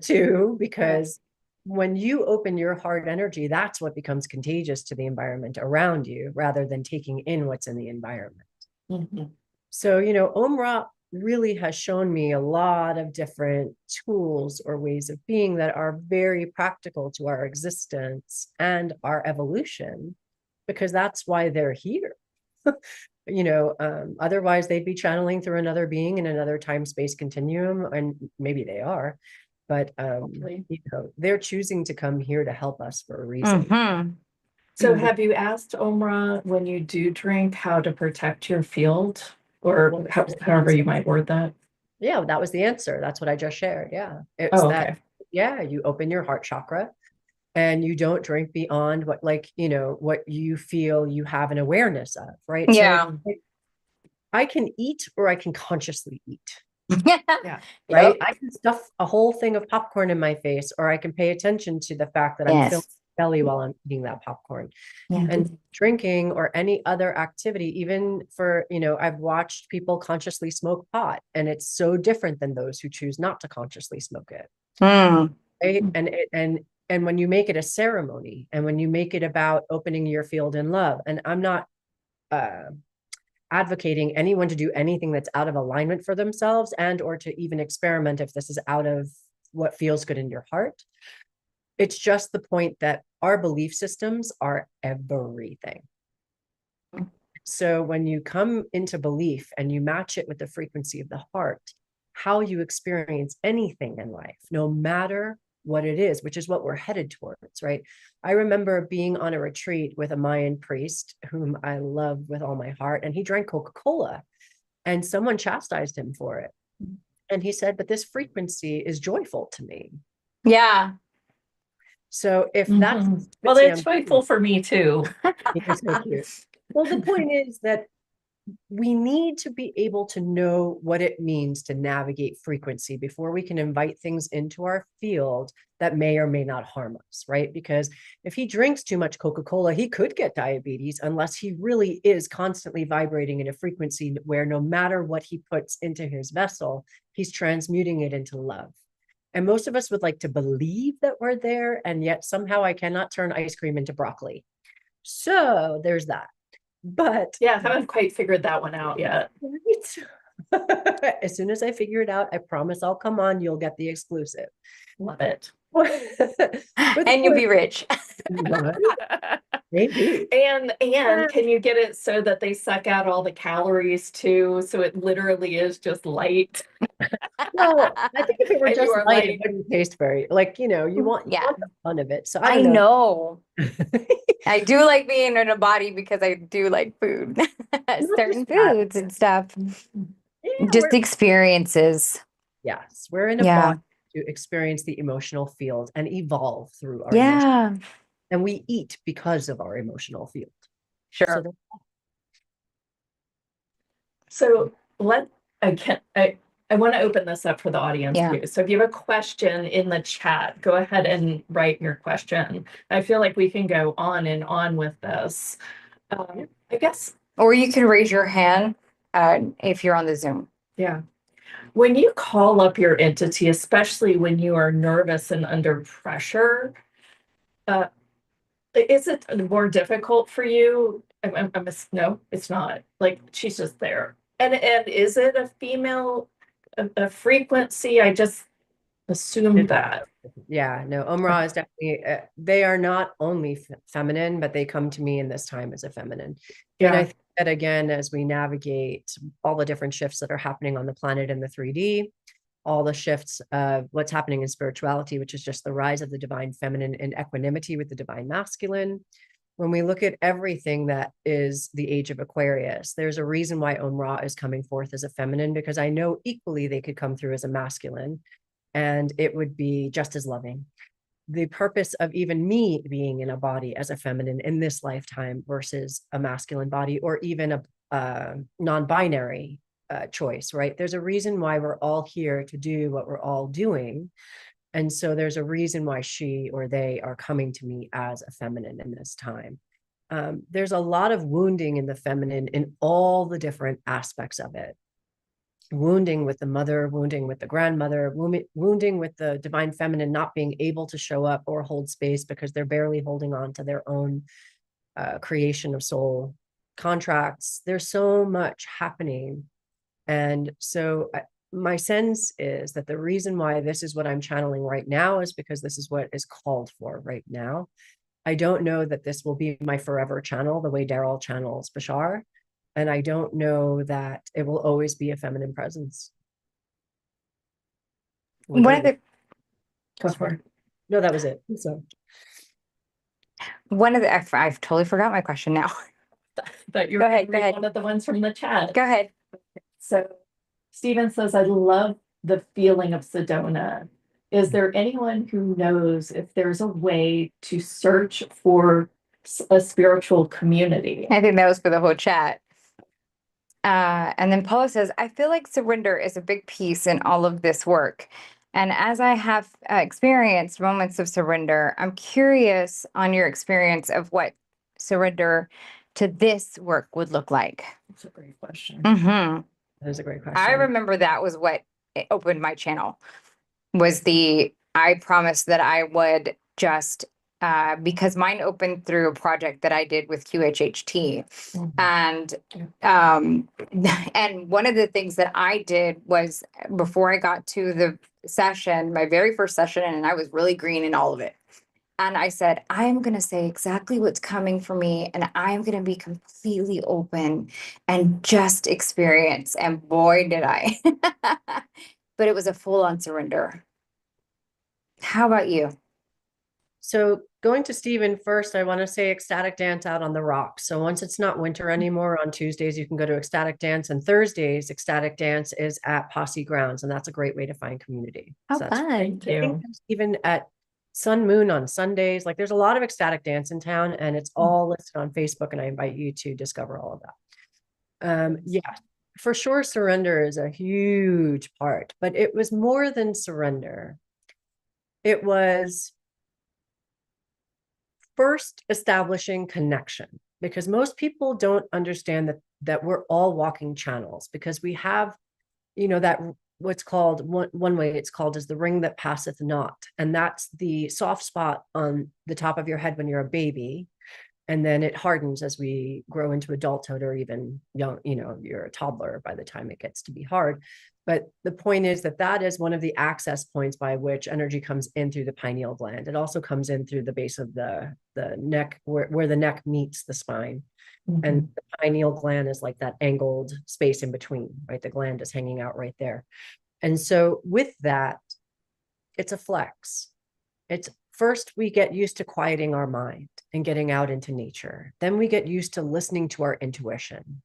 two, because when you open your heart energy, that's what becomes contagious to the environment around you, rather than taking in what's in the environment. Mhm. So, Omra really has shown me a lot of different tools or ways of being that are very practical to our existence and our evolution, because that's why they're here. Otherwise they'd be channeling through another being in another time-space continuum, and maybe they are, but Hopefully. they're choosing to come here to help us for a reason. Mm-hmm. So have you asked Omra, when you do drink, how to protect your field, or however you might word that? Yeah, that was the answer. That's what I just shared. Yeah. It's Oh, that, okay. yeah, you open your heart chakra and you don't drink beyond what, what you feel you have an awareness of, right? Yeah. So I can eat, or I can consciously eat, Yeah. right? Yep. I can stuff a whole thing of popcorn in my face, or I can pay attention to the fact that I'm filling Yes. my belly while I'm eating that popcorn. Yeah. And drinking or any other activity, even for, I've watched people consciously smoke pot, and it's so different than those who choose not to consciously smoke it. Mm. Right. And when you make it a ceremony, and when you make it about opening your field in love, and I'm not advocating anyone to do anything that's out of alignment for themselves, and or to even experiment if this is out of what feels good in your heart. It's just the point that our belief systems are everything. So when you come into belief and you match it with the frequency of the heart, how you experience anything in life, no matter what it is, which is what we're headed towards, right? I remember being on a retreat with a Mayan priest whom I love with all my heart, and he drank Coca-Cola, and someone chastised him for it. And he said, but this frequency is joyful to me. Yeah. So if that's Mhm. Well, it's joyful for me too. You're so cute. Well, the point is that we need to be able to know what it means to navigate frequency before we can invite things into our field that may or may not harm us, right? Because if he drinks too much Coca-Cola, he could get diabetes, unless he really is constantly vibrating in a frequency where no matter what he puts into his vessel, he's transmuting it into love. And most of us would like to believe that we're there, and yet somehow I cannot turn ice cream into broccoli. So there's that. But Yeah, I haven't quite figured that one out yet. as soon as I figure it out, I promise I'll come on. You'll get the exclusive. Love it. And you'll be rich. Maybe. And can you get it so that they suck out all the calories too? So it literally is just light. Well, I think if it were And you just are light, like, it wouldn't taste very, you want Yeah. the fun of it. So I I don't know. know. I do like being in a body because I do like food, certain just that. foods and stuff. Yeah, Just experiences. yes, we're in a Yeah. body to experience the emotional field and evolve through our emotions. Yeah. And we eat because of our emotional field. Sure. so I want to open this up for the audience Yeah. too. So if you have a question in the chat, go ahead and write your question. I feel like we can go on and on with this. I guess, Or you can raise your hand if you're on the Zoom. yeah. When you call up your entity, especially when you are nervous and under pressure, uh, is it more difficult for you? No, it's not. Like, she's just there. And is it a female a frequency? assumed that. Yeah, no, Omra is definitely, they are not only feminine, but they come to me in this time as a feminine. And I Yeah. think that again, as we navigate all the different shifts that are happening on the planet in the 3D, all the shifts of what's happening in spirituality, which is just the rise of the divine feminine in equanimity with the divine masculine. When we look at everything that is the age of Aquarius, there's a reason why Om-Ra is coming forth as a feminine, because I know equally they could come through as a masculine and it would be just as loving. The purpose of even me being in a body as a feminine in this lifetime versus a masculine body, or even a non-binary choice, right? There's a reason why we're all here to do what we're all doing. And so there's a reason why she or they are coming to me as a feminine in this time. There's a lot of wounding in the feminine in all the different aspects of it. Wounding with the mother, wounding with the grandmother, wounding with the divine feminine not being able to show up or hold space because they're barely holding on to their own creation of soul contracts. There's so much happening. And so my sense is that the reason why this is what I'm channeling right now is because this is what is called for right now. I don't know that this will be my forever channel the way Daryl channels Bashar. And I don't know that it will always be a feminine presence. One of the Go for it. No, that was it. So I've totally forgot my question now. That you're Go ahead, one of the ones from the chat. Go ahead. So Stephen says, I love the feeling of Sedona. Is there anyone who knows if there's a way to search for a spiritual community? I think that was for the whole chat. And then Paula says, I feel like surrender is a big piece in all of this work. And as I have experienced moments of surrender, I'm curious on your experience of what surrender to this work would look like. That's a great question. Mm-hmm. that was a great question. I remember that was what opened my channel, was I promised that I would just, because mine opened through a project that I did with QHHT. And and one of the things that I did was, before I got to the session, my very first session, and I was really green in all of it. And I said, I'm going to say exactly what's coming for me, and I'm going to be completely open and just experience. And boy, did I. But it was a full-on surrender. How about you? So going to Stephen first, I want to say ecstatic dance out on the rocks. So once it's not winter anymore, on Tuesdays, you can go to ecstatic dance, and Thursdays, ecstatic dance is at Posse Grounds. And that's a great way to find community. How So fun. Thank I think you. there's even at Sun Moon on Sundays, like there's a lot of ecstatic dance in town, and it's all listed on Facebook, and I invite you to discover all of that. Yeah, for sure, surrender is a huge part, but it was more than surrender. It was first establishing connection, because most people don't understand that we're all walking channels, because we have, that what's called one way it's called is the ring that passeth not, and that's the soft spot on the top of your head when you're a baby, and then it hardens as we grow into adulthood, or even young, you're a toddler by the time it gets to be hard. But the point is that is one of the access points by which energy comes in through the pineal gland. It also comes in through the base of the neck, where the neck meets the spine. And the pineal gland is like that angled space in between, right? The gland is hanging out right there. And so with that, it's a flex. It's first we get used to quieting our mind and getting out into nature. Then we get used to listening to our intuition.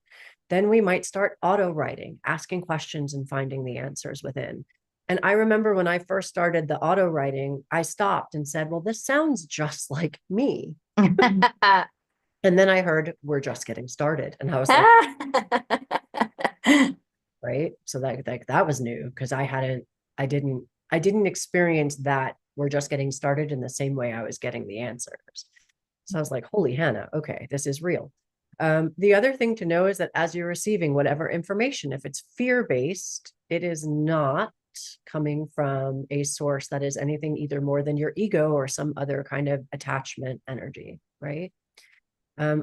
Then we might start auto writing, asking questions and finding the answers within. And I remember when I first started the auto writing, I stopped and said, well, this sounds just like me. And then I heard, we're just getting started. And I was like, right. So that was new, because I didn't experience that we're just getting started in the same way I was getting the answers. So I was like, holy Hannah, okay, this is real. The other thing to know is that as you're receiving whatever information, if it's fear-based, it is not coming from a source that is anything either more than your ego or some other kind of attachment energy, right?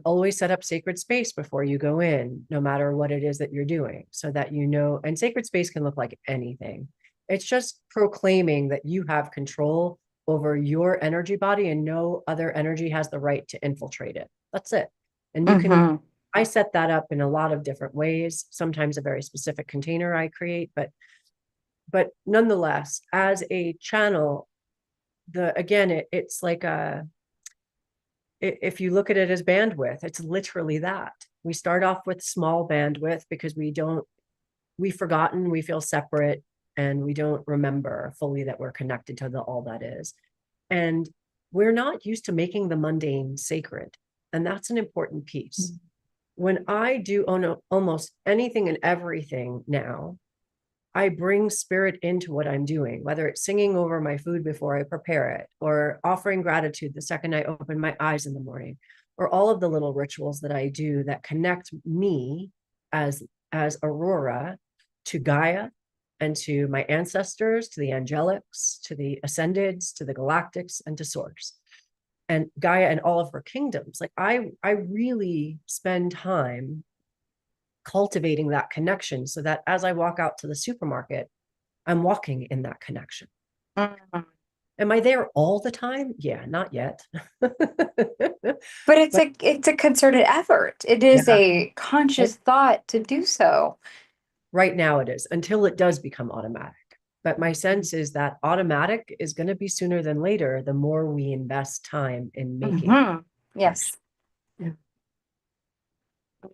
Always set up sacred space before you go in, no matter what it is that you're doing, so that and sacred space can look like anything. It's just proclaiming that you have control over your energy body and no other energy has the right to infiltrate it. That's it. And you can, Mhm. I set that up in a lot of different ways, sometimes a very specific container I create, but nonetheless, as a channel, it's like if you look at it as bandwidth, it's literally that. We start off with small bandwidth because we've forgotten, we feel separate, and we don't remember fully that we're connected to the all that is. And we're not used to making the mundane sacred. And that's an important piece. When I do almost anything and everything now, I bring spirit into what I'm doing, whether it's singing over my food before I prepare it, or offering gratitude the second I open my eyes in the morning, or all of the little rituals that I do that connect me as Aurora to Gaia and to my ancestors, to the angelics, to the ascendeds, to the galactics, and to source. And Gaia and all of her kingdoms. Like I really spend time cultivating that connection so that as I walk out to the supermarket, I'm walking in that connection. Mhm. Am I there all the time? Yeah, not yet. But it's a concerted effort. It is Yeah, a conscious thought to do so. right now it is until it does become automatic. But my sense is that automatic is going to be sooner than later, the more we invest time in making. Mhm. Yes.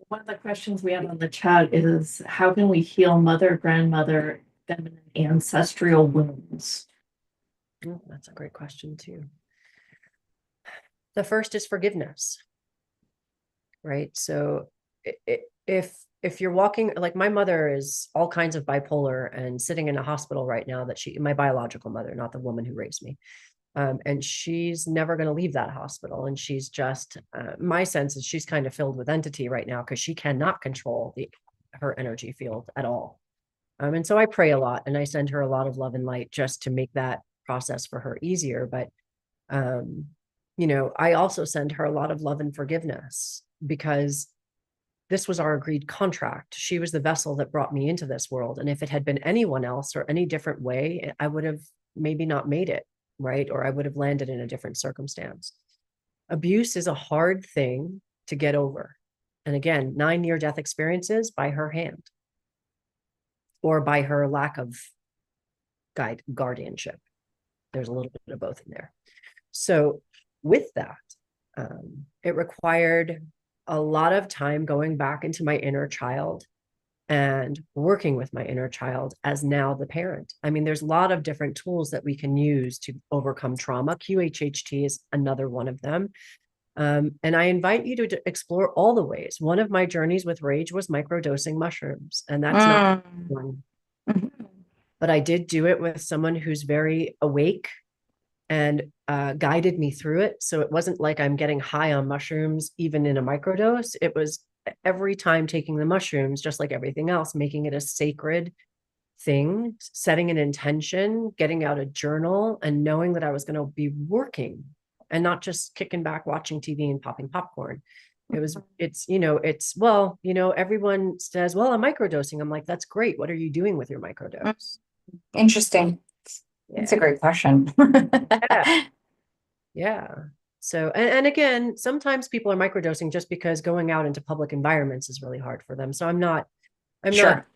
One of the questions we have on the chat is how can we heal mother, grandmother, feminine ancestral wounds? Oh, that's a great question too. The first is forgiveness, right? So if you're walking, like my mother is all kinds of bipolar and sitting in a hospital right now, my biological mother, not the woman who raised me. And she's never going to leave that hospital. And she's just, my sense is she's kind of filled with entity right now because she cannot control her energy field at all. And so I pray a lot and I send her a lot of love and light just to make that process for her easier. But, um, I also send her a lot of love and forgiveness because this was our agreed contract. She was the vessel that brought me into this world. And if it had been anyone else or any different way, I would have maybe not made it, right? Or I would have landed in a different circumstance. Abuse is a hard thing to get over. And again, 9 near-death experiences by her hand or by her lack of guardianship. There's a little bit of both in there. So with that, it required a lot of time going back into my inner child and working with my inner child as now the parent. I mean, there's a lot of different tools that we can use to overcome trauma. QHHT is another one of them. And I invite you to explore all the ways. One of my journeys with rage was microdosing mushrooms, and that's not one. Mhm. But I did do it with someone who's very awake and guided me through it. So it wasn't like I'm getting high on mushrooms, even in a microdose. It was every time taking the mushrooms, just like everything else, making it a sacred thing, setting an intention, getting out a journal, and knowing that I was going to be working and not just kicking back, watching TV and popping popcorn. Everyone says, well, I'm microdosing. I'm like, that's great. What are you doing with your microdose? Interesting. That's a Yeah. great question. Yeah. So, and again, sometimes people are microdosing just because going out into public environments is really hard for them. So I'm not, Sure.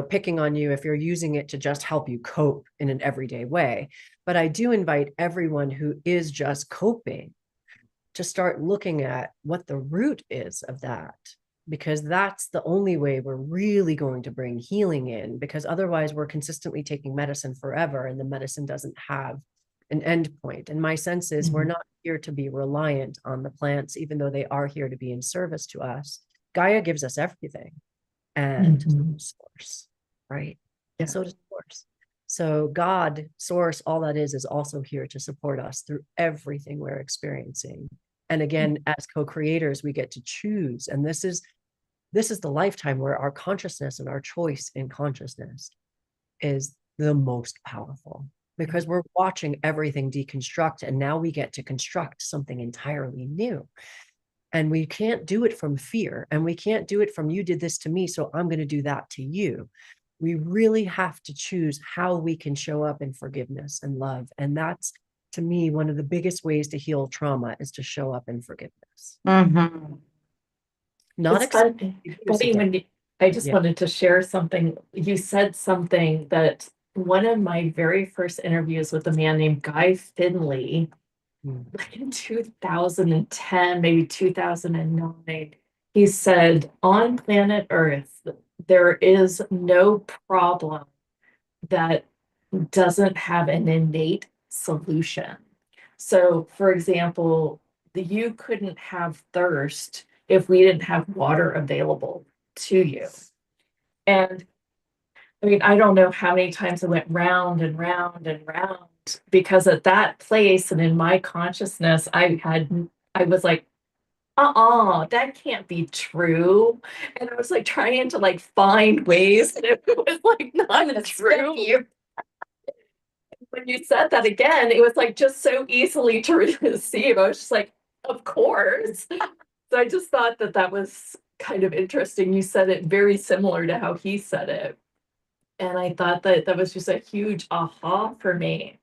picking on you if you're using it to just help you cope in an everyday way. But I do invite everyone who is just coping to start looking at what the root is of that, because that's the only way we're really going to bring healing in, because otherwise we're consistently taking medicine forever and the medicine doesn't have an end point. And my sense is we're not here to be reliant on the plants, even though they are here to be in service to us. Gaia gives us everything and source, right? Yeah. So does source. So God, source, all that is also here to support us through everything we're experiencing. And again, as co-creators, we get to choose. And this is the lifetime where our consciousness and our choice in consciousness is the most powerful, because we're watching everything deconstruct. And now we get to construct something entirely new. And we can't do it from fear. And we can't do it from, you did this to me, so I'm going to do that to you. we really have to choose how we can show up in forgiveness and love. And that's, to me, one of the biggest ways to heal trauma is to show up in forgiveness. Mm-hmm. Not It's funny again. when I just Yeah. wanted to share something. You said something that one of my very first interviews with a man named Guy Finley, like in 2010, maybe 2009, he said, on planet Earth, there is no problem that doesn't have an innate solution. So, for example, you couldn't have thirst if we didn't have water available to you. And I mean, I don't know how many times I went round and round and round because at that place and in my consciousness, I was like, that can't be true. And I was like trying to like find ways that it was like not true. You. When you said that again, it was like just so easily to receive. I was just like, of course. So I just thought that that was kind of interesting. You said it very similar to how he said it. And I thought that that was just a huge aha for me.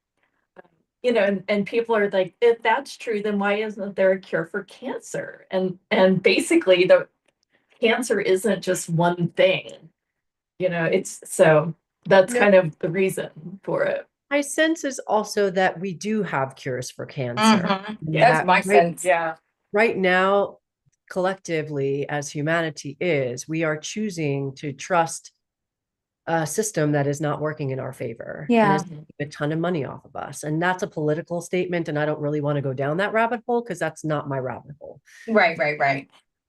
And people are like, if that's true, then why isn't there a cure for cancer? And basically the cancer isn't just one thing. It's so that's No, kind of the reason for it. my sense is also that we do have cures for cancer. Mm-hmm. Yeah. That's my sense. Yeah. Right now, collectively, as humanity is, we are choosing to trust a system that is not working in our favor and Yeah. is making a ton of money off of us. And that's a political statement. And I don't really want to go down that rabbit hole because that's not my rabbit hole. Right.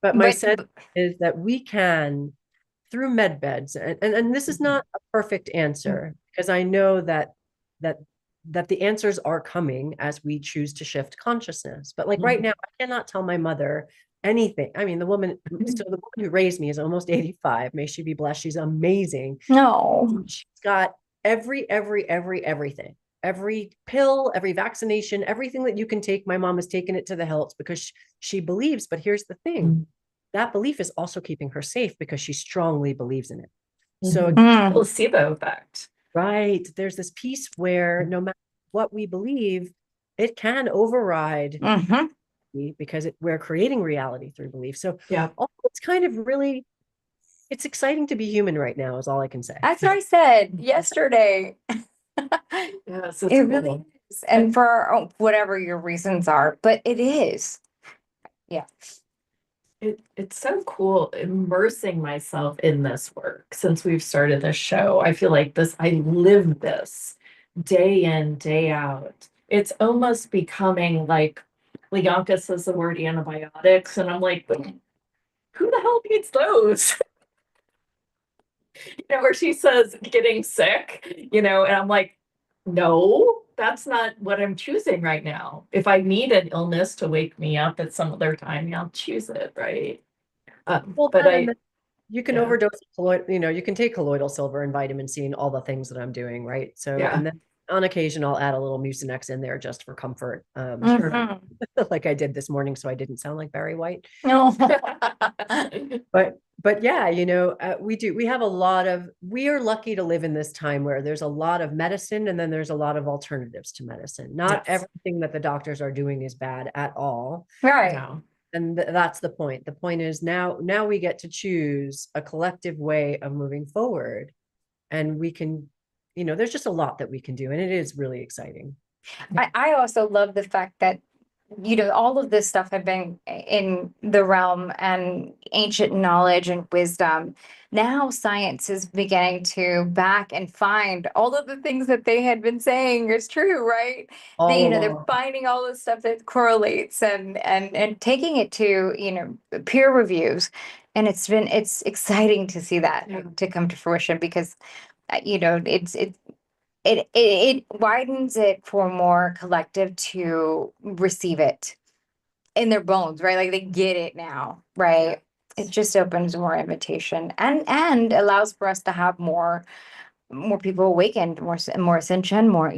But my But sense is that we can, through med beds, and this is not a perfect answer because I know that that the answers are coming as we choose to shift consciousness. But like right now, I cannot tell my mother anything. I mean, the woman who raised me is almost 85. May she be blessed. She's amazing. no. She's got everything. Every pill, every vaccination, everything that you can take. My mom has taken it to the hilts because she believes. But here's the thing, that belief is also keeping her safe because she strongly believes in it. So, Placebo effect. right, there's this piece where no matter what we believe, it can override because we're creating reality through belief. So, Yeah. it's kind of really, it's exciting to be human right now, is all I can say. That's what I said yesterday. Yeah, It really is. And for whatever your reasons are, but it is. Yeah. It's so cool immersing myself in this work since we've started this show. I feel like I live this day in, day out. It's almost becoming like Leonka says the word antibiotics, and I'm like, who the hell needs those? Where she says getting sick, and I'm like, no, that's not what I'm choosing right now. If I need an illness to wake me up at some other time, I'll choose it, right? Well, But you can yeah. overdose you can take colloidal silver and vitamin C and all the things that I'm doing, right? So, Yeah. and then on occasion I'll add a little Mucinex in there just for comfort. Sure. Like I did this morning, so I didn't sound like Barry White. No. But yeah, we are lucky to live in this time where there's a lot of medicine and then there's a lot of alternatives to medicine. Not Yes. everything that the doctors are doing is bad at all. Right. No. And that's the point. The point is now we get to choose a collective way of moving forward. And we can, there's just a lot that we can do. And it is really exciting. I also love the fact that, all of this stuff had been in the realm and ancient knowledge and wisdom. Now science is beginning to back and find all of the things that they had been saying is true, right? They're finding all the stuff that correlates and taking it to, peer reviews. And it's exciting to see that to come to fruition because, it widens it for more collective to receive it in their bones, right? Like they get it now, right? It just opens more invitation and allows for us to have more people awakened, more ascension, more,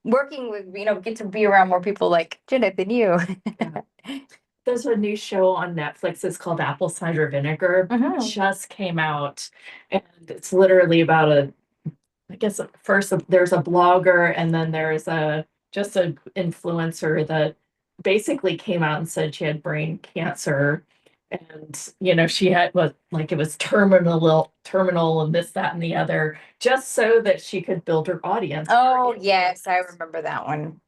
working with, get to be around more people like Janet than you. there's a new show on Netflix. It's called Apple Cider Vinegar. Mhm. Just came out, and it's literally about I guess first there's a blogger, and then there's just a influencer that basically came out and said she had brain cancer, and she had it was terminal, and this, that, and the other, just so that she could build her audience. Oh, yes, I remember that one.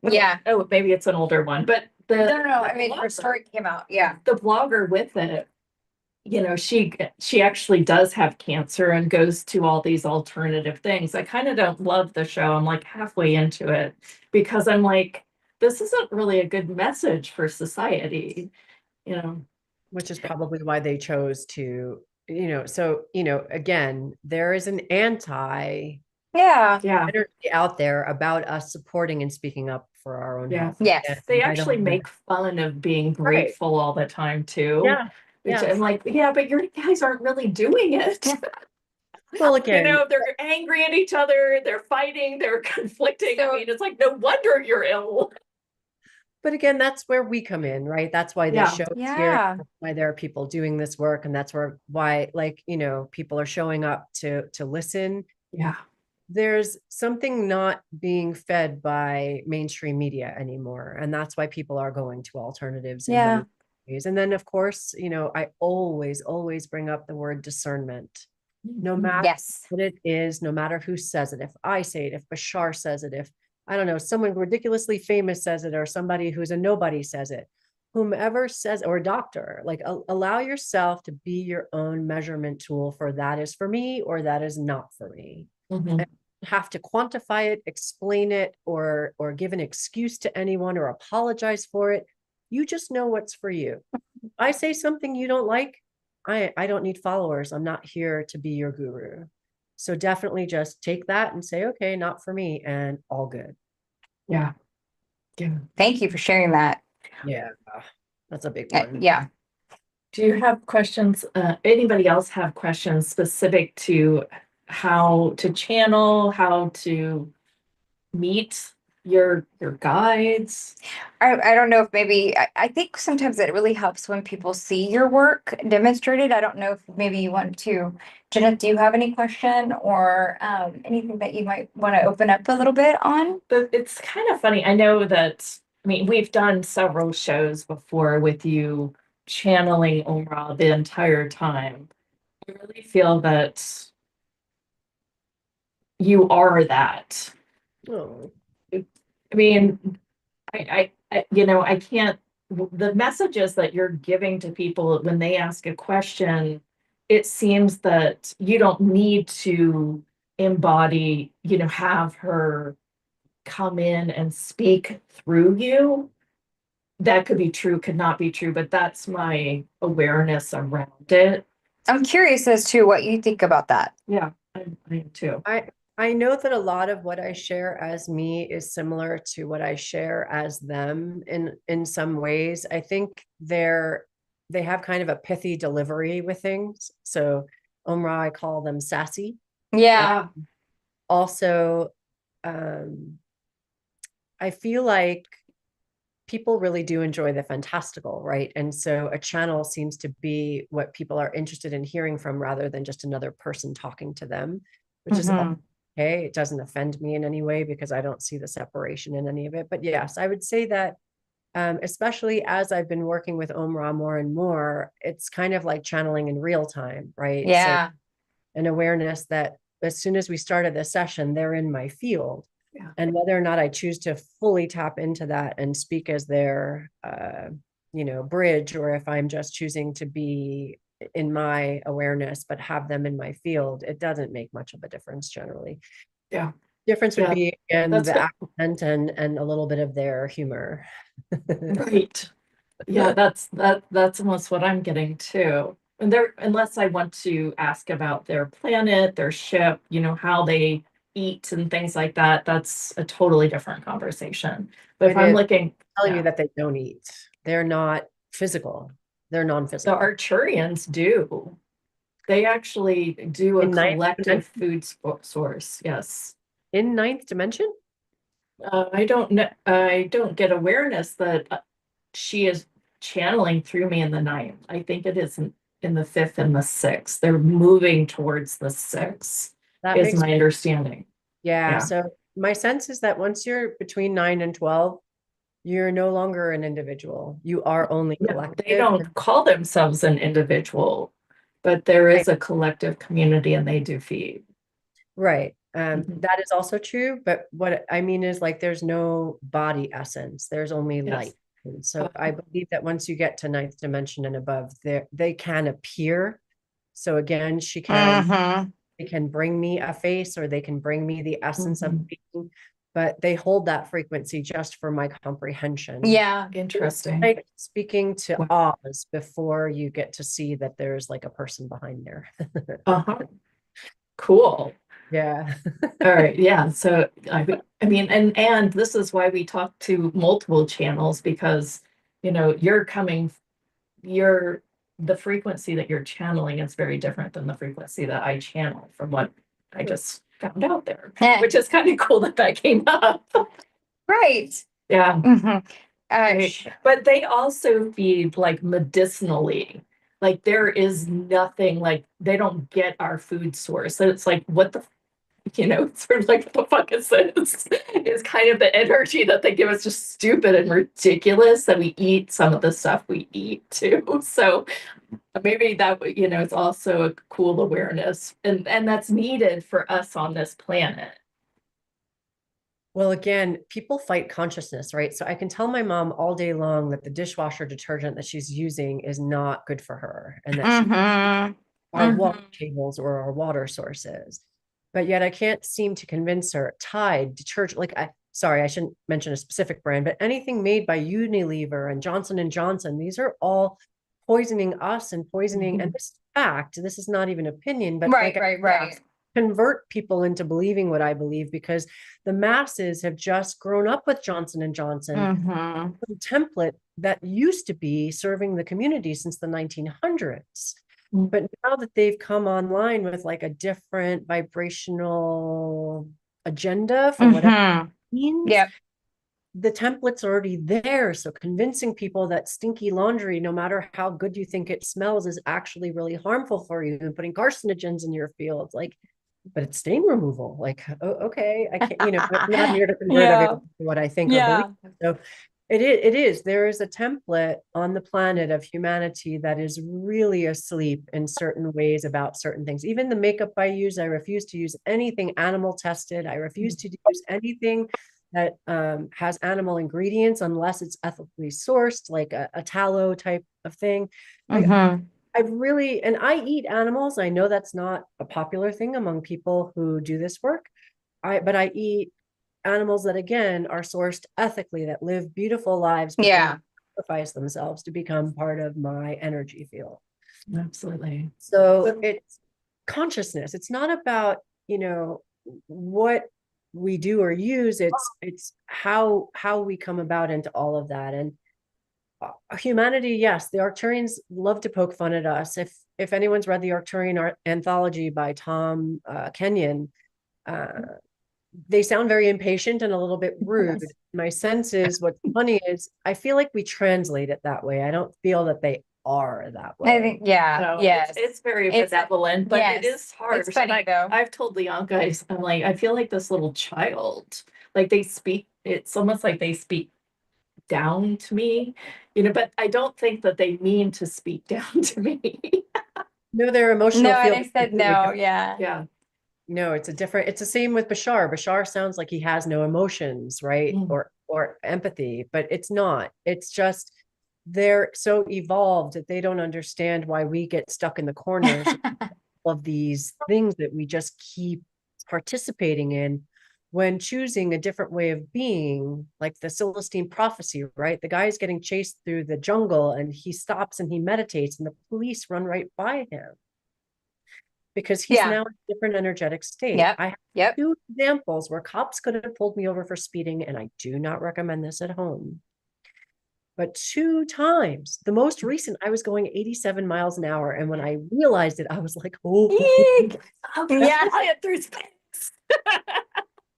Yeah. Oh, maybe it's an older one, but No, I mean, her story came out, yeah. the blogger with it, she actually does have cancer and goes to all these alternative things. I kind of don't love the show. I'm like halfway into it because I'm like, this isn't really a good message for society, Which is probably why they chose to, so, again, there is an anti Yeah. Yeah. energy out there about us supporting and speaking up for our own Yeah. health. Yes. And They I actually don't- make fun of being grateful all the time too. Yeah. Which Yeah. I'm like, yeah, but your guys aren't really doing it. Well, again, They're angry at each other, they're fighting, they're conflicting. I So- mean, it's like, no wonder you're ill. but again, that's where we come in, right? That's why Yeah. this show is here. Yeah. That's why there are people doing this work, and that's why, like, people are showing up to listen. Yeah. There's something not being fed by mainstream media anymore, and that's why people are going to alternatives in Yeah. many ways. And then, of course, I always bring up the word discernment. No matter Yes. what it is, no matter who says it, if I say it, if Bashar says it, if I don't know, someone ridiculously famous says it, or somebody who's a nobody says it, whomever says, or a doctor, like allow yourself to be your own measurement tool for that is for me or that is not for me. Mhm. Have to quantify it, explain it, or give an excuse to anyone or apologize for it. You just know what's for you. If I say something you don't like, I don't need followers. I'm not here to be your guru. So definitely just take that and say, okay, not for me, and all good. Yeah. Yeah. Thank you for sharing that. Yeah, that's a big one. Yeah. Do you have questions? Anybody else have questions specific to how to channel, how to meet your guides? I don't know if maybe, I think sometimes it really helps when people see your work demonstrated. I don't know if maybe you want to, Jenna, do you have any question or anything that you might want to open up a little bit on? But it's kind of funny. I know that, I mean, we've done several shows before with you channeling Aura the entire time. I really feel that you are that. Oh, I mean, I can't, the messages that you're giving to people when they ask a question, it seems that you don't need to embody, have her come in and speak through you. That could be true, could not be true, but that's my awareness around it. I'm curious as to what you think about that. Yeah, I am too. I know that a lot of what I share as me is similar to what I share as them in some ways. I think they have kind of a pithy delivery with things. So Omra, I call them sassy. Yeah. Also, I feel like people really do enjoy the fantastical, right? And so a channel seems to be what people are interested in hearing from rather than just another person talking to them, which is Mhm. okay. It doesn't offend me in any way because I don't see the separation in any of it. But yes, I would say that especially as I've been working with Omra more and more, it's kind of like channeling in real time, right? Yeah. So an awareness that as soon as we started the session, they're in my field. Yeah. And whether or not I choose to fully tap into that and speak as their, bridge, or if I'm just choosing to be in my awareness, but have them in my field, it doesn't make much of a difference generally. Yeah. Difference would Yeah, be in that's the what- accent and a little bit of their humor. Right. Yeah, that's almost what I'm getting too. And unless I want to ask about their planet, their ship, how they eat and things like that, that's a totally different conversation. But if It I'm is. looking, Tell yeah, you that they don't eat. They're not physical. They're the non-physical. Arcturians do. They actually do a In ninth collective dimension? food source. Yes. In ninth dimension? I don't know. I don't get awareness that she is channeling through me in the ninth. I think it is in the fifth and the sixth. They're moving towards the sixth, That is makes, my understanding. yeah. Yeah. So my sense is that once you're between 9 and 12, you're no longer an individual. You are only No, collective. they don't call themselves an individual, but there is a collective community and they do feed. Right. Mhm. That is also true. But what I mean is like there's no body essence, there's only Yes. light. And so I believe that once you get to ninth dimension and above, they can appear. So again, they can bring me a face or they can bring me the essence of Mhm. being, but they hold that frequency just for my comprehension. Yeah. Interesting. Like speaking to Wow. Oz before you get to see that there's like a person behind there. Uh-huh. Cool. Yeah. All right. Yeah. So I mean, and this is why we talk to multiple channels, because you're the frequency that you're channeling is very different than the frequency that I channel, from what I just found out there, which is kind of cool that came up. Right. Yeah. Mhm. Right. But they also feed like medicinally. Like there is nothing, like they don't get our food source. So it's like, what the, it's sort of like, what the fuck is this? Is kind of the energy that they give us, just stupid and ridiculous that we eat some of the stuff we eat too. So maybe that, it's also a cool awareness, and that's needed for us on this planet. Well, again, people fight consciousness, right? So I can tell my mom all day long that the dishwasher detergent that she's using is not good for her and that our water tables or our water sources. But yet I can't seem to convince her. Tide, detergent, like sorry, I shouldn't mention a specific brand, but anything made by Unilever and Johnson, these are all poisoning us and poisoning, and this is fact, this is not even opinion, but Right, like right. convert people into believing what I believe, because the masses have just grown up with Johnson, a template that used to be serving the community since the 1900s. But now that they've come online with like a different vibrational agenda for whatever it means, Yep. the template's already there. So convincing people that stinky laundry, no matter how good you think it smells, is actually really harmful for you, and putting carcinogens in your fields, like, but it's stain removal. Like, oh, okay, I can't, I'm not here to convert everyone to what I think or believe. So it is, there is a template on the planet of humanity that is really asleep in certain ways about certain things. Even the makeup I use, I refuse to use anything animal tested. I refuse to use anything that has animal ingredients unless it's ethically sourced, like a tallow type of thing. Like, I've really, and I eat animals. I know that's not a popular thing among people who do this work. But I eat animals that again are sourced ethically, that live beautiful lives, but they sacrifice themselves to become part of my energy field. Absolutely. So it's consciousness. It's not about, what we do or use. It's how we come about into all of that. And humanity, yes, the Arcturians love to poke fun at us. If anyone's read the Arcturian anthology by Tom Kenyon, they sound very impatient and a little bit rude. My sense is, what's funny is I feel like we translate it that way. I don't feel that they are that way. I think, yes. It's very benevolent, but it is harsh. It's funny, though. I've told Leonka, I'm like, I feel like this little child. Like they speak, it's almost like they speak down to me, but I don't think that they mean to speak down to me. No, their emotional No, field. and I said no, yeah. Yeah. No, it's the same with Bashar. Bashar sounds like he has no emotions, right? Or empathy, but it's not. It's just they're so evolved that they don't understand why we get stuck in the corners of these things that we just keep participating in, when choosing a different way of being, like the Celestine prophecy, right? The guy is getting chased through the jungle and he stops and he meditates and the police run right by him because he's now in a different energetic state. I have two examples where cops could have pulled me over for speeding, and I do not recommend this at home. But 2 times, the most recent, I was going 87 miles an hour. And when I realized it, I was like, oh, I'm flying through space.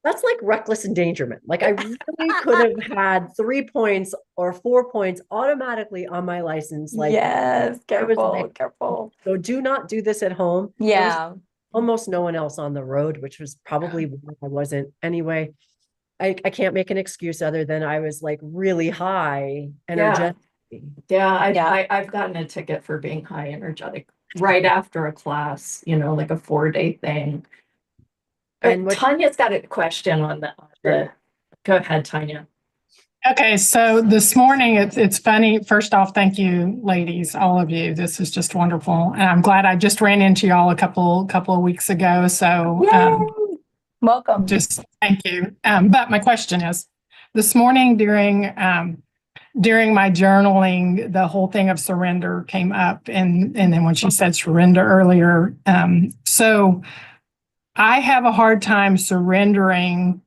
That's like reckless endangerment. Like I really could have had 3 points or 4 points automatically on my license. Like Yes, I was careful, like, careful. so do not do this at home. There was Yeah. almost no one else on the road, which was probably why I wasn't. Anyway, I can't make an excuse other than I was like really high Yeah. energetic. Yeah, Yeah. I've gotten a ticket for being high energetic right after a class, like a 4-day thing. And what Tanya's got a question on the go ahead, Tanya. Okay, so this morning it's funny. First off, thank you, ladies, all of you. This is just wonderful, and I'm glad I just ran into y'all a couple of weeks ago. So Yay! Welcome. just thank you. But my question is, this morning during my journaling, the whole thing of surrender came up, and then when she said surrender earlier, so I have a hard time surrendering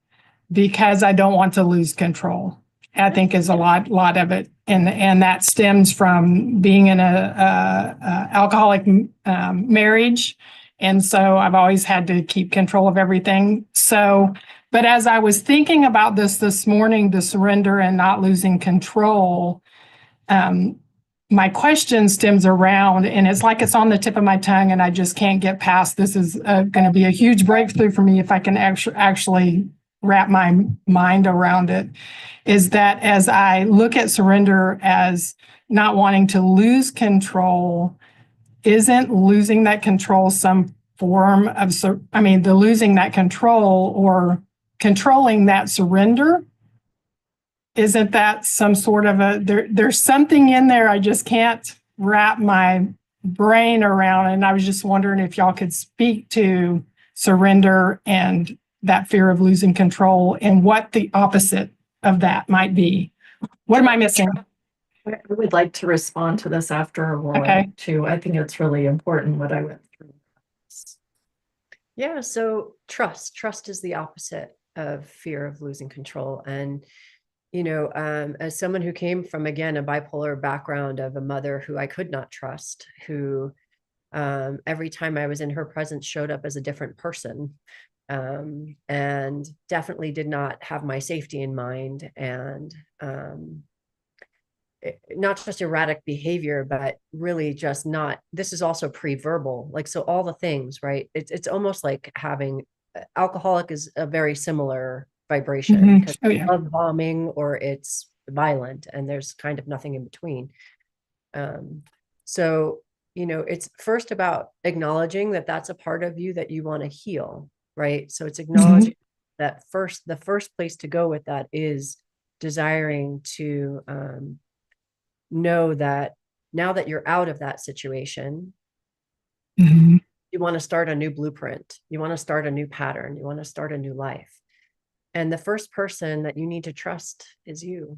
because I don't want to lose control. I think is a lot of it, and that stems from being in a alcoholic marriage, and so I've always had to keep control of everything. So, but as I was thinking about this morning, the surrender and not losing control, my question stems around, and it's like it's on the tip of my tongue, and I just can't get past. This is going to be a huge breakthrough for me if I can actually wrap my mind around it. Is that as I look at surrender as not wanting to lose control, isn't losing that control some form of, the losing that control or controlling that surrender? Isn't that some sort of there's something in there I just can't wrap my brain around. And I was just wondering if y'all could speak to surrender and that fear of losing control and what the opposite of that might be. What am I missing? I would like to respond to this after Aurora Okay. too. I think it's really important what I went through. Yeah, so trust is the opposite of fear of losing control. And as someone who came from, again, a bipolar background of a mother who I could not trust, who every time I was in her presence showed up as a different person, and definitely did not have my safety in mind, and not just erratic behavior, but really just not, this is also pre-verbal, like, so all the things, right? It's almost like having alcoholic is a very similar vibration because Oh, yeah. love bombing or it's violent, and there's kind of nothing in between. So it's first about acknowledging that that's a part of you that you want to heal, right? So it's acknowledging that the first place to go with that is desiring to know that now that you're out of that situation, you want to start a new blueprint, you want to start a new pattern, you want to start a new life. And the first person that you need to trust is you,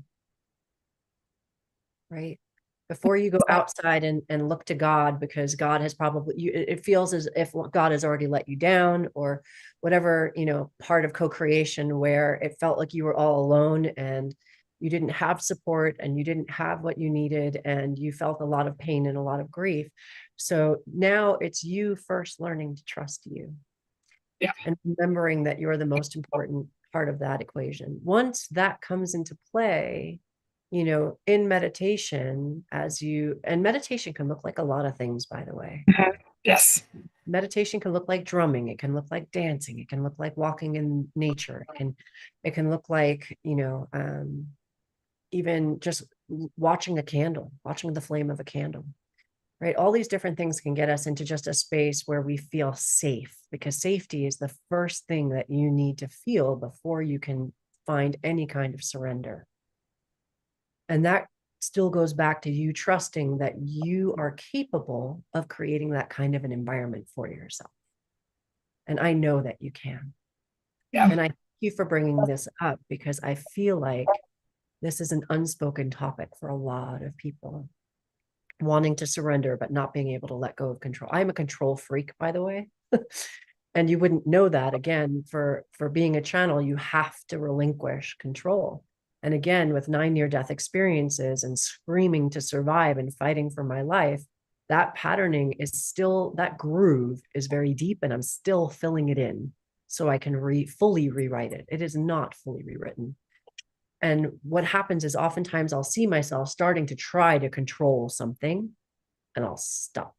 right? Before you go outside and look to God, because God has probably, it feels as if God has already let you down, or whatever, part of co-creation where it felt like you were all alone and you didn't have support and you didn't have what you needed and you felt a lot of pain and a lot of grief. So now it's you first learning to trust you. Yeah. And remembering that you're the most important part of that equation. Once that comes into play, in meditation, and meditation can look like a lot of things, by the way. Yes. Meditation can look like drumming. It can look like dancing. It can look like walking in nature. It can look like, even just watching the flame of a candle, right? All these different things can get us into just a space where we feel safe, because safety is the first thing that you need to feel before you can find any kind of surrender. And that still goes back to you trusting that you are capable of creating that kind of an environment for yourself. And I know that you can. Yeah. And I thank you for bringing this up, because I feel like this is an unspoken topic for a lot of people, wanting to surrender, but not being able to let go of control. I'm a control freak, by the way. And you wouldn't know that. Again, for being a channel, you have to relinquish control. And again, with 9 near-death experiences and screaming to survive and fighting for my life, that patterning is still, that groove is very deep, and I'm still filling it in. so I can fully rewrite it. It is not fully rewritten. And what happens is oftentimes I'll see myself starting to try to control something, and I'll stop.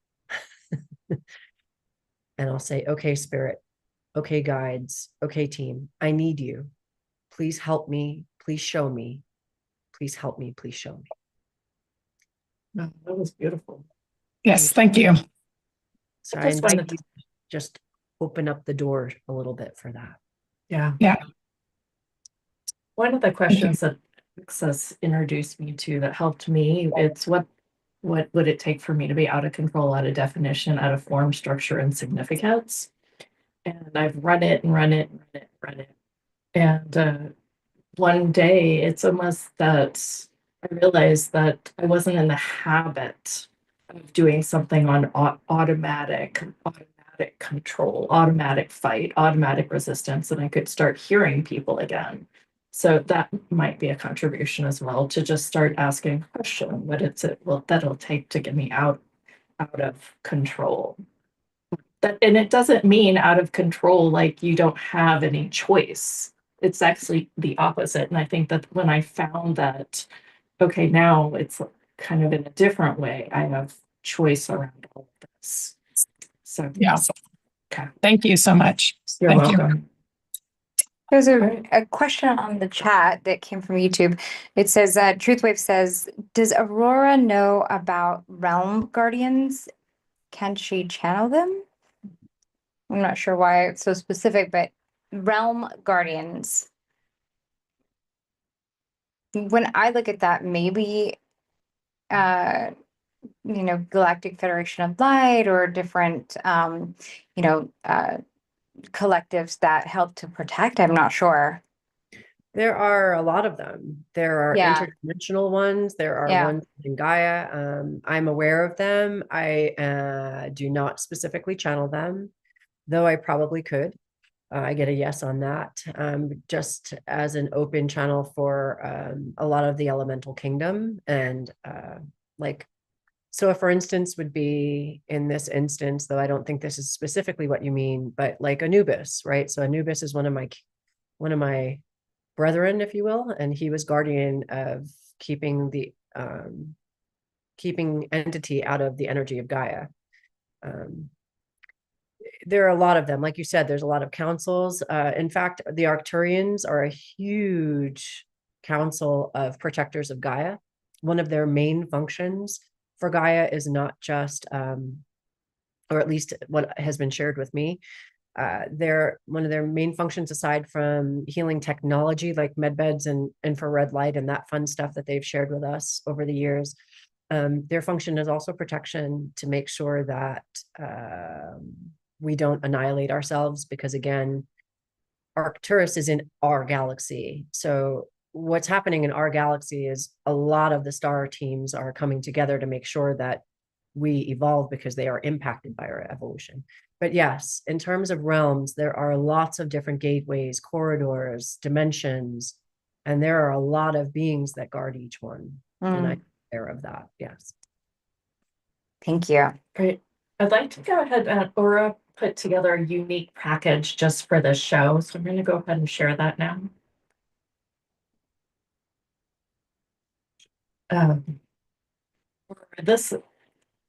And I'll say, okay, spirit, okay, guides, okay, team, I need you. Please help me. Please show me. Please help me. Please show me. No, that was beautiful. Yes, thank you. So I I just invite wanted you to just open up the door a little bit for that. Yeah. Yeah. One of the questions that Access introduced me to that helped me, it's what would it take for me to be out of control, out of definition, out of form, structure, and significance? And I've run it and run it and run it and run it. And one day it's almost that I realized that I wasn't in the habit of doing something on automatic control, automatic fight, automatic resistance, and I could start hearing people again. So that might be a contribution as well, to just start asking question, what is it well that'll take to get me out of control. That, and it doesn't mean out of control like you don't have any choice. It's actually the opposite. And I think that when I found that, okay, now it's kind of in a different way, I have choice around all of this. So Yeah. okay, Thank you so much. you're Thank you. welcome. There's Right. a question on the chat that came from YouTube. It says, Truthwave says, does Aurora know about realm guardians? Can she channel them? I'm not sure why it's so specific, but realm guardians. When I look at that, maybe, Galactic Federation of Light or different, collectives that help to protect. I'm not sure. There are a lot of them. There are Yeah. interdimensional ones. There are Yeah. ones in Gaia. I'm aware of them. I do not specifically channel them, though I probably could. I get a yes on that. Just as an open channel for a lot of the elemental kingdom. And so for instance, would be in this instance, though I don't think this is specifically what you mean, but like Anubis, right? So Anubis is one of my brethren, if you will, and he was guardian of keeping the keeping entity out of the energy of Gaia. There are a lot of them. Like you said, there's a lot of councils. In fact, the Arcturians are a huge council of protectors of Gaia. One of their main functions for Gaia is not just, or at least what has been shared with me, one of their main functions, aside from healing technology like medbeds and infrared light and that fun stuff that they've shared with us over the years, their function is also protection, to make sure that we don't annihilate ourselves, because again, Arcturus is in our galaxy. So what's happening in our galaxy is a lot of the star teams are coming together to make sure that we evolve, because they are impacted by our evolution. But yes, in terms of realms, there are lots of different gateways, corridors, dimensions, and there are a lot of beings that guard each one. And I'm aware of that. Yes. Thank you. Great. I'd like to go ahead and Aura put together a unique package just for this show. So I'm going to go ahead and share that now. This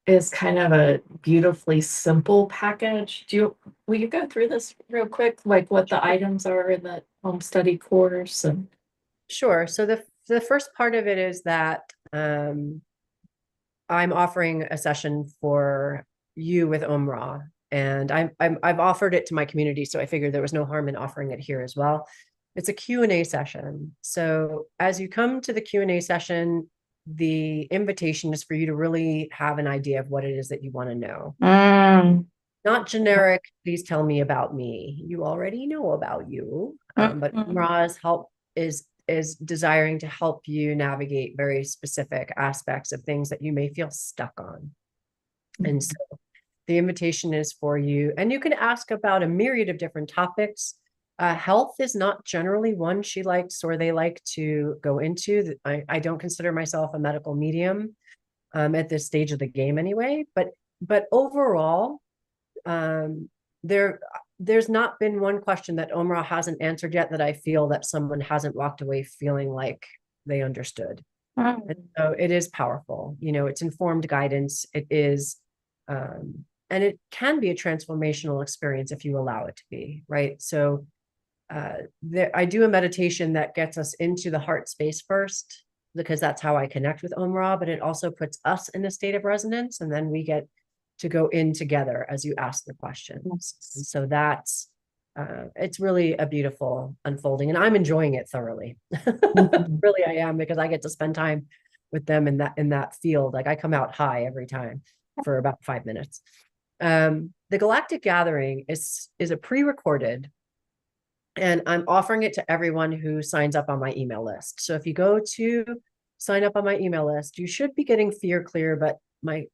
is kind of a beautifully simple package. Will you go through this real quick, like what the items are in the home study course? And Sure. So the first part of it is that I'm offering a session for you with Omra, and I've offered it to my community, so I figured there was no harm in offering it here as well. It's a Q&A session. So as you come to the Q&A session, the invitation is for you to really have an idea of what it is that you want to know. Not generic, please tell me about me. You already know about you. But Omra's help is desiring to help you navigate very specific aspects of things that you may feel stuck on. And so the invitation is for you, and you can ask about a myriad of different topics. Health is not generally one she likes or they like to go into. I don't consider myself a medical medium at this stage of the game anyway, but overall, there's not been one question that Omra hasn't answered yet that I feel that someone hasn't walked away feeling like they understood. And so it is powerful. You know, it's informed guidance. It is, and it can be a transformational experience if you allow it to be, right? So I do a meditation that gets us into the heart space first, because that's how I connect with Om-Ra, but it also puts us in a state of resonance, and then we get to go in together as you ask the questions. And so that's, it's really a beautiful unfolding, and I'm enjoying it thoroughly. Really, I am, because I get to spend time with them in that field. Like, I come out high every time for about 5 minutes. The Galactic Gathering is a pre-recorded, and I'm offering it to everyone who signs up on my email list. So if you go to sign up on my email list, you should be getting Fear Clear, but my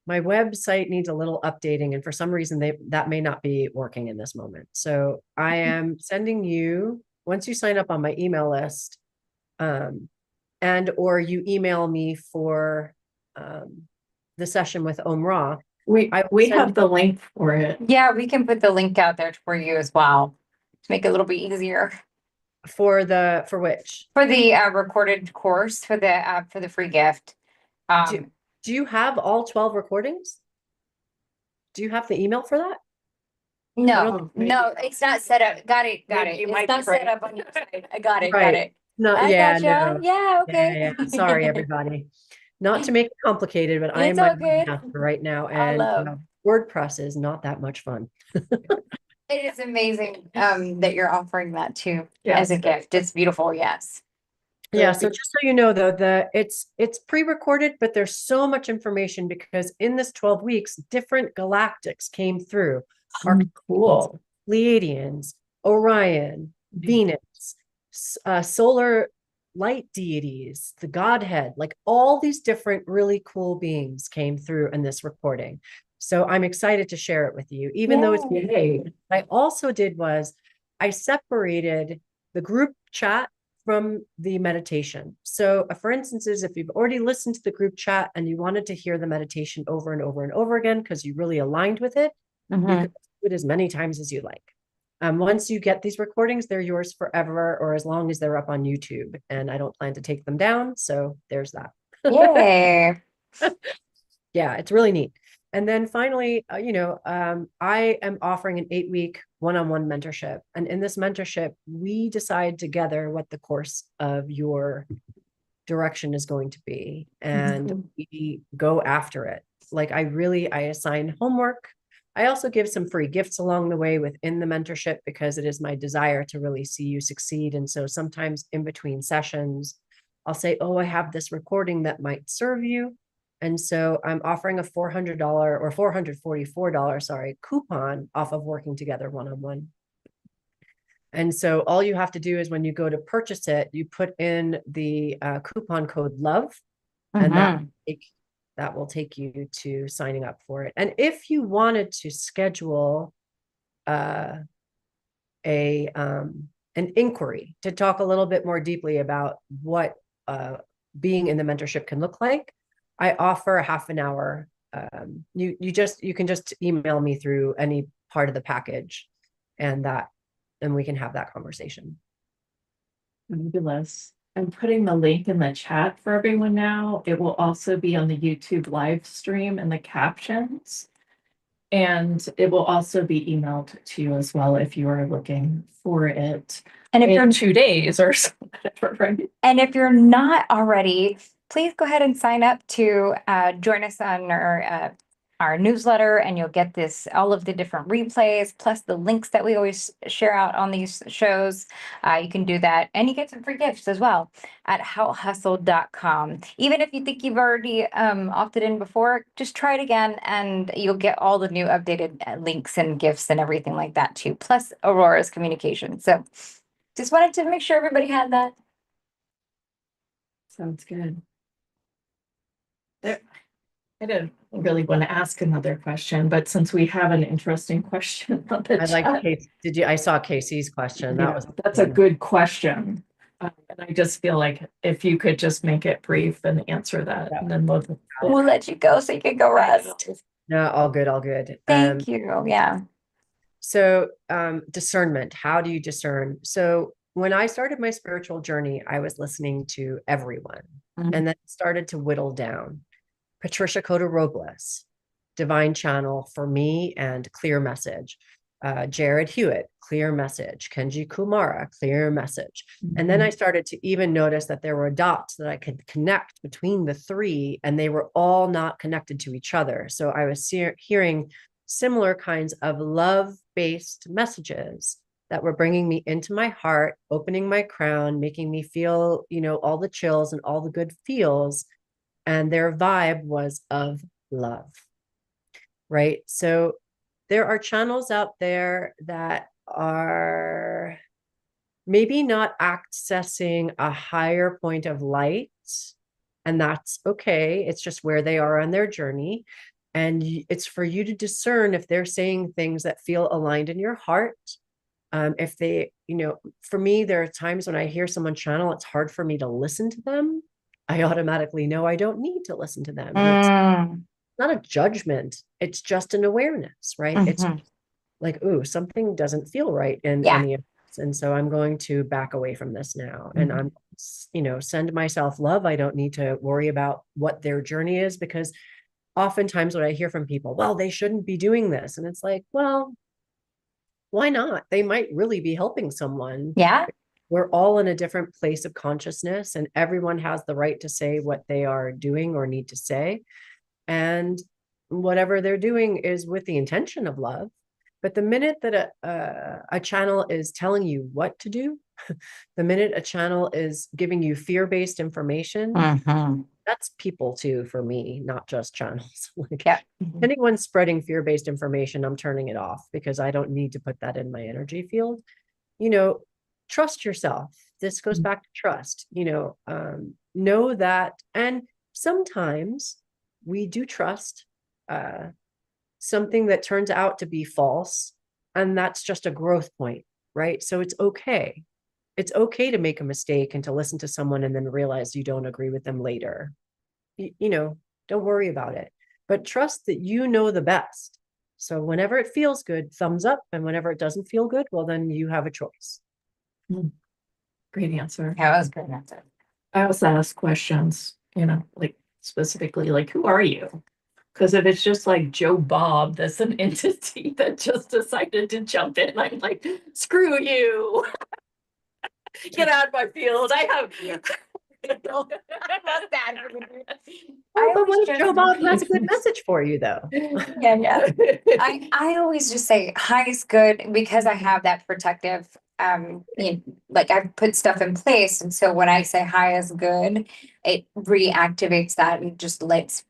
website needs a little updating, and for some reason that may not be working in this moment. So I am sending you, once you sign up on my email list, and or you email me for the session with Om-Ra. We have the link for it. Yeah, we can put the link out there for you as well to make it a little bit easier. For which? For the recorded course, for the free gift. Do you have all 12 recordings? Do you have the email for that? No, it's not set up. Got it. You might It's not be set right. up on your side. I got it. Right. Got it. No, I yeah, gotcha. no. Yeah, okay. Yeah. Sorry, everybody. Not to make it complicated, but I am It's my okay. master right now, I and love. WordPress is not that much fun. It is amazing that you're offering that too Yes. as a gift. It's beautiful. Yes. Yeah, so just so you know, though, it's pre-recorded, but there's so much information, because in this 12 weeks, different galactics came through. Cool. Pleiadians, Orion, Venus, solar light deities, the Godhead, like all these different really cool beings came through in this recording. So I'm excited to share it with you, even though it's Yay. what I also did was I separated the group chat from the meditation. So for instance, if you've already listened to the group chat and you wanted to hear the meditation over and over and over again, because you really aligned with it, you could do it as many times as you like. Once you get these recordings, they're yours forever, or as long as they're up on YouTube, and I don't plan to take them down. So there's that. Yay. Yeah, it's really neat. And then finally, I am offering an 8-week one-on-one mentorship. And in this mentorship, we decide together what the course of your direction is going to be. And we go after it. Like, I assign homework. I also give some free gifts along the way within the mentorship, because it is my desire to really see you succeed. And so sometimes in between sessions, I'll say, oh, I have this recording that might serve you. And so I'm offering a $400 or $444, coupon off of working together one-on-one. And so all you have to do is, when you go to purchase it, you put in the coupon code LOVE, and that will take you to signing up for it. And if you wanted to schedule an inquiry to talk a little bit more deeply about what being in the mentorship can look like, I offer a half an hour. You can just email me through any part of the package, and we can have that conversation. Fabulous. I'm putting the link in the chat for everyone now. It will also be on the YouTube live stream in the captions. And it will also be emailed to you as well if you are looking for it And if you're in 2 days or whatever, right? And if you're not already, please go ahead and sign up to join us on our newsletter, and you'll get all of the different replays, plus the links that we always share out on these shows. You can do that, and you get some free gifts as well at howhustle.com. Even if you think you've already opted in before, just try it again, and you'll get all the new updated links and gifts and everything like that too, plus Aurora's communication. So just wanted to make sure everybody had that. Sounds good. I didn't really want to ask another question, but since we have an interesting question on the I like chat, Casey. I saw Casey's question. That's a good question. And I just feel like if you could just make it brief and answer that, and then We'll let you go so you can go rest. No, all good, all good. Thank you. Yeah. So, discernment, how do you discern? So when I started my spiritual journey, I was listening to everyone and then started to whittle down. Patricia Cota Robles, Divine Channel for me and clear message. Jared Hewitt, clear message. Kenji Kumara, clear message. And then I started to even notice that there were dots that I could connect between the three, and they were all not connected to each other. So I was hearing similar kinds of love-based messages that were bringing me into my heart, opening my crown, making me feel, all the chills and all the good feels. And their vibe was of love, right? So there are channels out there that are maybe not accessing a higher point of light, and that's okay. It's just where they are on their journey. And it's for you to discern if they're saying things that feel aligned in your heart. If they, for me, there are times when I hear someone channel, it's hard for me to listen to them. I automatically know I don't need to listen to them. And it's not a judgment. It's just an awareness, right? It's like, ooh, something doesn't feel right in any of this. And so I'm going to back away from this now. And I'm, send myself love. I don't need to worry about what their journey is, because oftentimes what I hear from people, well, they shouldn't be doing this. And it's like, well, why not? They might really be helping someone. Yeah. We're all in a different place of consciousness, and everyone has the right to say what they are doing or need to say. And whatever they're doing is with the intention of love. But the minute that a channel is telling you what to do, the minute a channel is giving you fear-based information, that's people too, for me, not just channels. Anyone spreading fear-based information, I'm turning it off, because I don't need to put that in my energy field. Trust yourself. This goes back to trust, know that. And sometimes we do trust something that turns out to be false. And that's just a growth point, right? So it's okay. It's okay to make a mistake and to listen to someone and then realize you don't agree with them later. Don't worry about it, but trust that you know the best. So whenever it feels good, thumbs up. And whenever it doesn't feel good, well, then you have a choice. Great answer. Yeah, that was a great answer. I also ask questions, like specifically, like, who are you? Because if it's just like Joe Bob, that's an entity that just decided to jump in, I'm like, screw you. Get out of my field. I have. I love that. Oh, but what if Joe Bob has a good message for you, though? Yeah. I always just say hi is good, because I have that protective, like I've put stuff in place. And so when I say hi is good, it reactivates that and just lets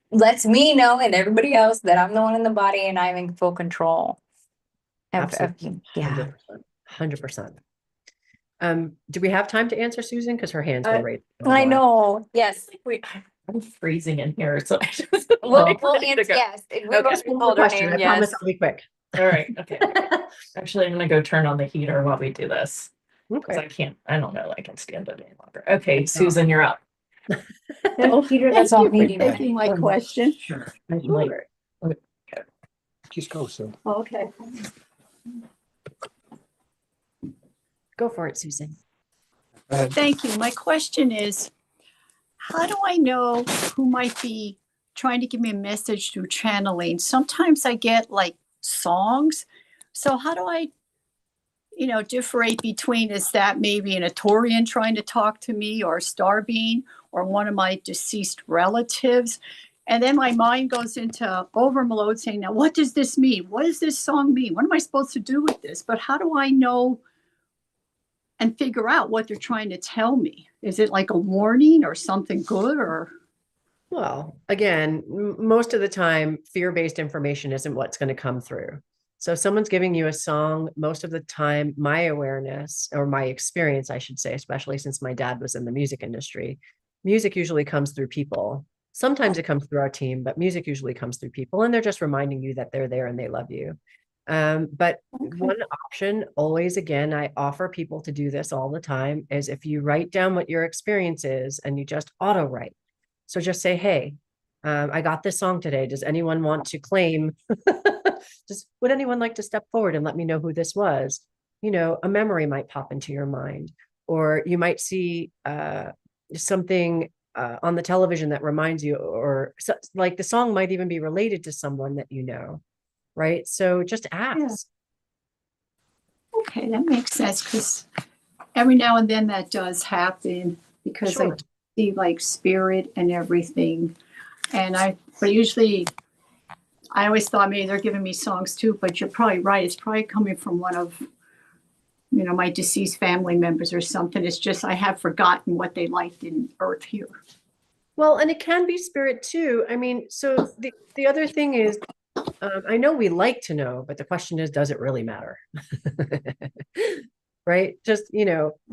me know and everybody else that I'm the one in the body and I'm in full control. Absolutely. 100%. Do we have time to answer Susan? Because her hand's been raised. I know. Yes. I'm freezing in here, so I just We'll ready to answer, go. yes. Just one more question. I promise I'll be quick. All right. Okay. Actually, I'm gonna go turn on the heater while we do this. Because I don't know, I can stand it any longer. Okay, Susan, you're up. Peter, Thank you for taking my question. Sure. Just go, Sue. Okay. Go for it, Susan. Thank you. My question is, how do I know who might be trying to give me a message through channeling? Sometimes I get like songs. So how do I, differentiate between, is that maybe an Atorian trying to talk to me, or a star being, or one of my deceased relatives? And then my mind goes into overload saying, now, what does this mean? What does this song mean? What am I supposed to do with this? But how do I know and figure out what they're trying to tell me? Is it like a warning or something good, or? Well, again, most of the time, fear-based information isn't what's going to come through. So if someone's giving you a song, most of the time, my awareness, or my experience, I should say, especially since my dad was in the music industry, music usually comes through people. Sometimes it comes through our team, but music usually comes through people, and they're just reminding you that they're there and they love you. But one option, always, again, I offer people to do this all the time, is if you write down what your experience is and you just auto write. So just say, hey, I got this song today. Does anyone want to claim Just would anyone like to step forward and let me know who this was? You know, a memory might pop into your mind, or you might see something on the television that reminds you, or like the song might even be related to someone that you know, right? So just ask. Okay, that makes sense because every now and then that does happen because Sure. I see like spirit and everything. And but usually I always thought maybe they're giving me songs too, but you're probably right. It's probably coming from one of, my deceased family members or something. It's just I have forgotten what they liked in Earth here. Well, and it can be spirit too. I mean, so the other thing is, I know we like to know, but the question is, does it really matter? Right? Just,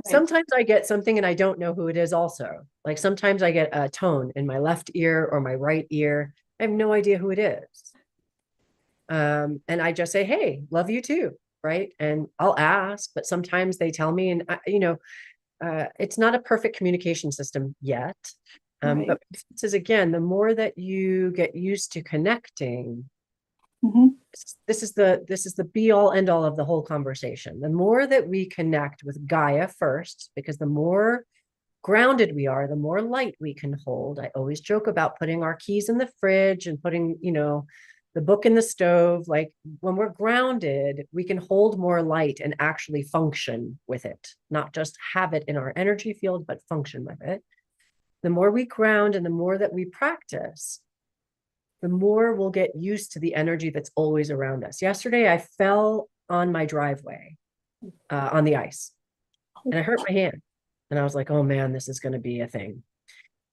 sometimes I get something and I don't know who it is also. Like sometimes I get a tone in my left ear or my right ear. I have no idea who it is. And I just say, hey, love you too. Right. And I'll ask, but sometimes they tell me, and it's not a perfect communication system yet. Right. But this is, again, the more that you get used to connecting, this is the be all end all of the whole conversation. The more that we connect with Gaia first, because the more grounded we are, the more light we can hold. I always joke about putting our keys in the fridge and putting, the book in the stove. Like when we're grounded, we can hold more light and actually function with it, not just have it in our energy field, but function with it. The more we ground and the more that we practice, the more we'll get used to the energy that's always around us. Yesterday, I fell on my driveway on the ice and I hurt my hand. And I was like, oh man, this is going to be a thing.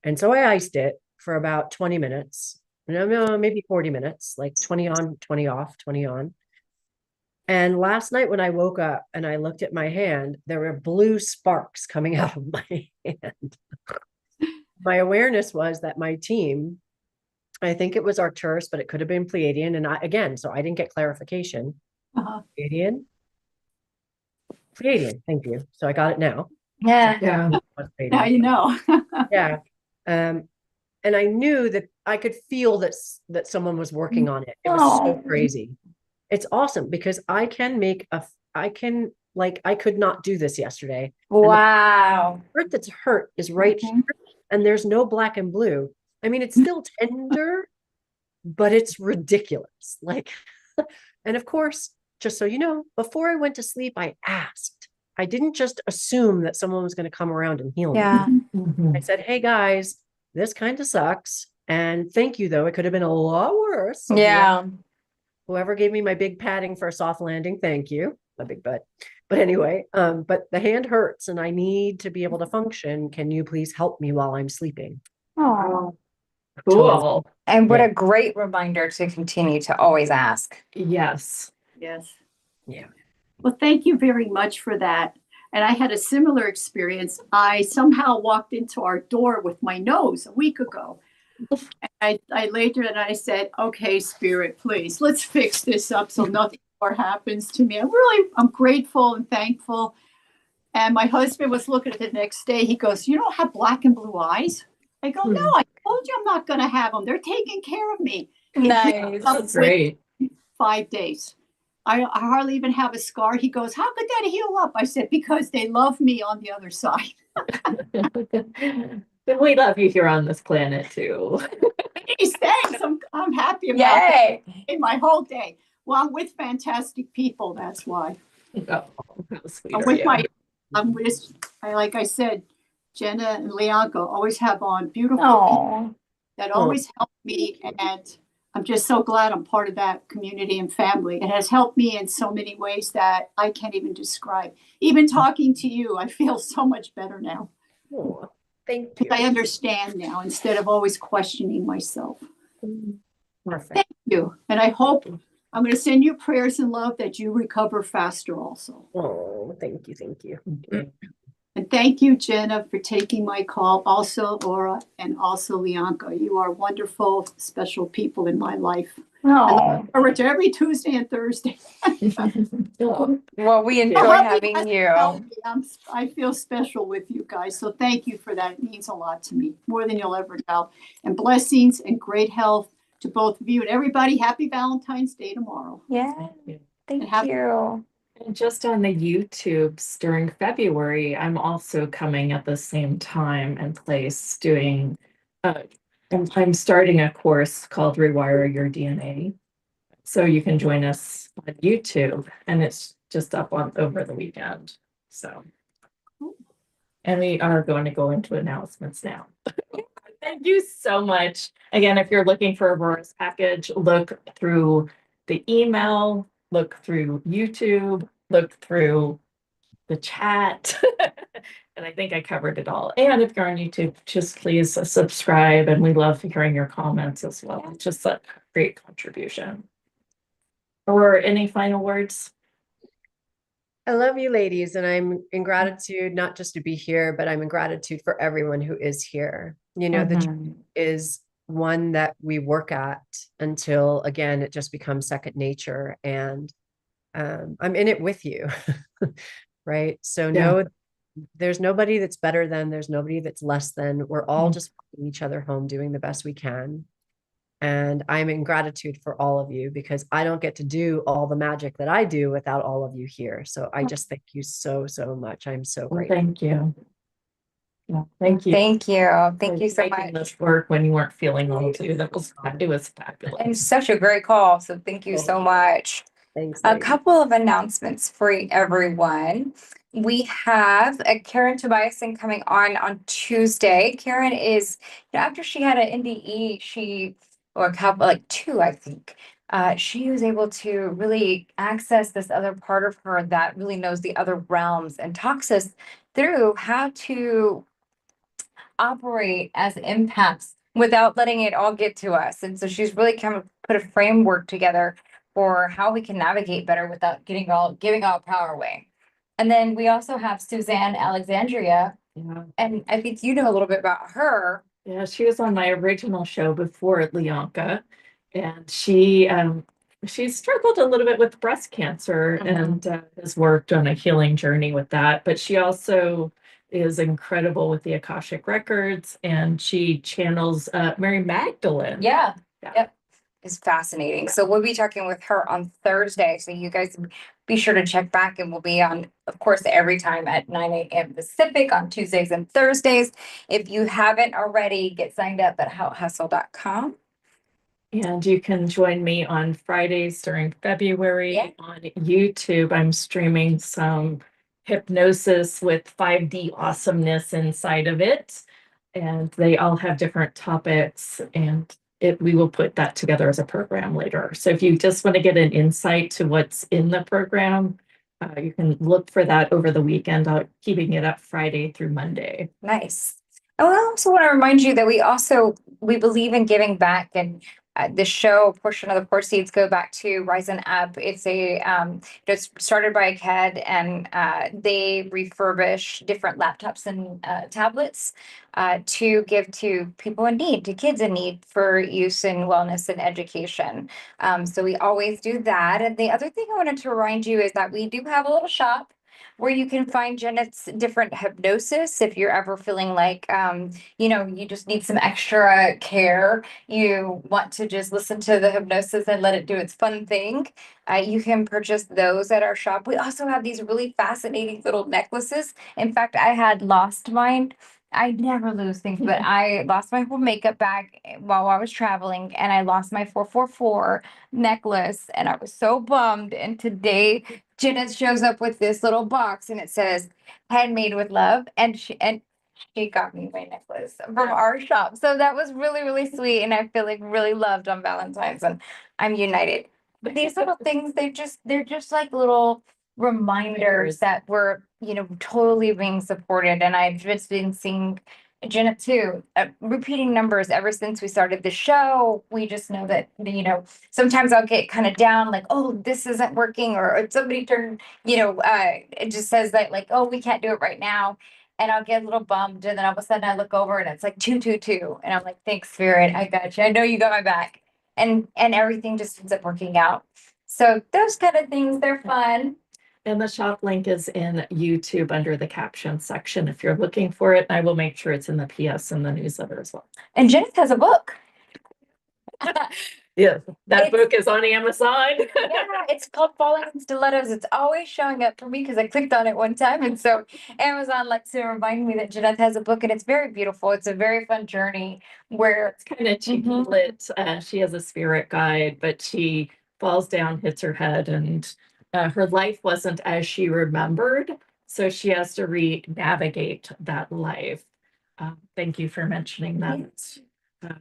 And so I iced it for about 20 minutes, maybe 40 minutes, like 20 on, 20 off, 20 on. And last night when I woke up and I looked at my hand, there were blue sparks coming out of my hand. My awareness was that my team, I think it was Arcturus, but it could have been Pleiadian. And so I didn't get clarification. Pleiadian? Pleiadian, thank you. So I got it now. Yeah. Now you know. Yeah. And I knew that I could feel that someone was working on it. It was so crazy. It's awesome because I could not do this yesterday. Wow. And the part that's hurt is right here, and there's no black and blue. I mean, it's still tender, but it's ridiculous. Like, and of course, just so you know, before I went to sleep, I asked. I didn't just assume that someone was going to come around and heal me. I said, hey guys, this kind of sucks. And thank you, though. It could have been a lot worse. So whoever gave me my big padding for a soft landing, thank you. My big butt. But anyway, but the hand hurts and I need to be able to function. Can you please help me while I'm sleeping? Oh, Cool. and what a great reminder to continue to always ask. Yes. Yes. Yeah. Well, thank you very much for that. And I had a similar experience. I somehow walked into our door with my nose a week ago. And I laid there and I said, okay, Spirit, please, let's fix this up so nothing more happens to me. I'm grateful and thankful. And my husband was looking at it the next day. He goes, you don't have black and blue eyes? I go, no, I told you I'm not going to have them. They're taking care of me. Nice. That's great. 5 days. I hardly even have a scar. He goes, how could that heal up? I said, because they love me on the other side. But we love you here on this planet too. Hey, thanks. I'm happy about Yay. that in my whole day. Well, I'm with fantastic people. That's why. Oh, how sweet I'm are with you? like I said, Jenna and Lianco always have on beautiful Oh, people that always help me. And I'm just so glad I'm part of that community and family. It has helped me in so many ways that I can't even describe. Even talking to you, I feel so much better now. Oh, thank you. I understand now instead of always questioning myself. Perfect. Thank you. And I hope I'm going to send you prayers and love that you recover faster also. Oh, thank you. Thank you. And thank you, Jenna, for taking my call. Also, Aura, and also Lianca. You are wonderful, special people in my life. I look forward to every Tuesday and Thursday. well, we enjoy having you. I feel special with you guys. So thank you for that. It means a lot to me, more than you'll ever know. And blessings and great health to both of you and everybody. Happy Valentine's Day tomorrow. Yeah, you. thank have- you. And just on the YouTubes during February, I'm also coming at the same time and place doing, I'm starting a course called Rewire Your DNA. So you can join us on YouTube, and it's just up on over the weekend. So, and we are going to go into announcements now. Thank you so much. Again, if you're looking for Aurora's package, look through the email, look through YouTube, look through the chat. And I think I covered it all. And if you're on YouTube, just please subscribe. And we love hearing your comments as well. It's just a great contribution. Or any final words? I love you ladies, and I'm in gratitude not just to be here, but I'm in gratitude for everyone who is here. You know, the journey is one that we work at until, again, it just becomes second nature. And I'm in it with you, right? So no, there's nobody that's better than, there's nobody that's less than. We're all just putting each other home, doing the best we can. And I'm in gratitude for all of you, because I don't get to do all the magic that I do without all of you here. So I just thank you so, so much. I'm so Well, grateful. thank you. Yeah, thank you. Thank you. Thank for you so making much. this work when you weren't feeling well too. It was fabulous. And such a great call. So thank you so much. Thanks. A ladies. couple of announcements for everyone. We have a Karen Tobiasen coming on Tuesday. Karen is, after she had an NDE, or a couple, like two, I think, she was able to really access this other part of her that really knows the other realms and talks us through how to operate as empaths without letting it all get to us. And so she's really kind of put a framework together for how we can navigate better without giving all power away. And then we also have Suzanne Alexandria. Yeah. And I think you know a little bit about her. Yeah, she was on my original show before Leonka, and she struggled a little bit with breast cancer and has worked on a healing journey with that. But she also is incredible with the Akashic records, and she channels Mary Magdalene. Yeah. Yeah. Yep. It's fascinating. So we'll be talking with her on Thursday. So you guys be sure to check back, and we'll be on, of course, every time at 9 a.m. Pacific on Tuesdays and Thursdays. If you haven't already, get signed up at howthustle.com. And you can join me on Fridays during February Yeah. on YouTube. I'm streaming some hypnosis with 5D awesomeness inside of it. And they all have different topics, and we will put that together as a program later. So if you just want to get an insight to what's in the program, you can look for that over the weekend. I'm keeping it up Friday through Monday. Nice. And I also want to remind you that we believe in giving back, and the show portion of the proceeds go back to Rise and Up. It's it's started by a CAD, and they refurbish different laptops and tablets to give to people in need, to kids in need for use in wellness and education. So we always do that. And the other thing I wanted to remind you is that we do have a little shop where you can find Janet's different hypnosis if you're ever feeling like, you just need some extra care. You want to just listen to the hypnosis and let it do its fun thing. You can purchase those at our shop. We also have these really fascinating little necklaces. In fact, I had lost mine. I never lose things, but I lost my whole makeup bag while I was traveling, and I lost my 444 necklace, and I was so bummed. And today, Jenna shows up with this little box, and it says "Handmade with Love," and she got me my necklace from our shop. So that was really, really sweet, and I feel like really loved on Valentine's, and I'm united. But these little things, they're just like little reminders that we're, totally being supported. And I've just been seeing Jenna too, repeating numbers ever since we started the show. We just know that, sometimes I'll get kind of down, like, oh, this isn't working, or if somebody turned, it just says that, like, oh, we can't do it right now. And I'll get a little bummed. And then all of a sudden I look over and it's like 222. And I'm like, thanks, Spirit. I got you. I know you got my back. And everything just ends up working out. So those kind of things, they're fun. And the shop link is in YouTube under the caption section if you're looking for it. I will make sure it's in the PS and the newsletter as well. And Jenith has a book. Yeah, that It's- book is on Amazon. Yeah, it's called Falling in Stilettos. It's always showing up for me because I clicked on it one time. And so Amazon likes to remind me that Jeanette has a book and it's very beautiful. It's a very fun journey where It's kind of cheeky Mhm. lit. She has a spirit guide, but she falls down, hits her head, and her life wasn't as she remembered. So she has to re-navigate that life. Thank you for mentioning that.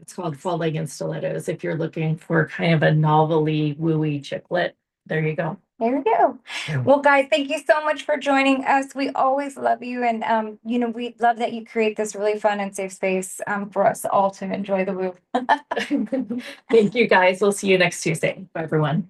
It's called Falling in Stilettos. If you're looking for kind of a novelty, wooey chick lit, there you go. there we go. Well, guys, thank you so much for joining us. We always love you. And, we love that you create this really fun and safe space for us all to enjoy the woo. Thank you guys. We'll see you next Tuesday. Bye, everyone.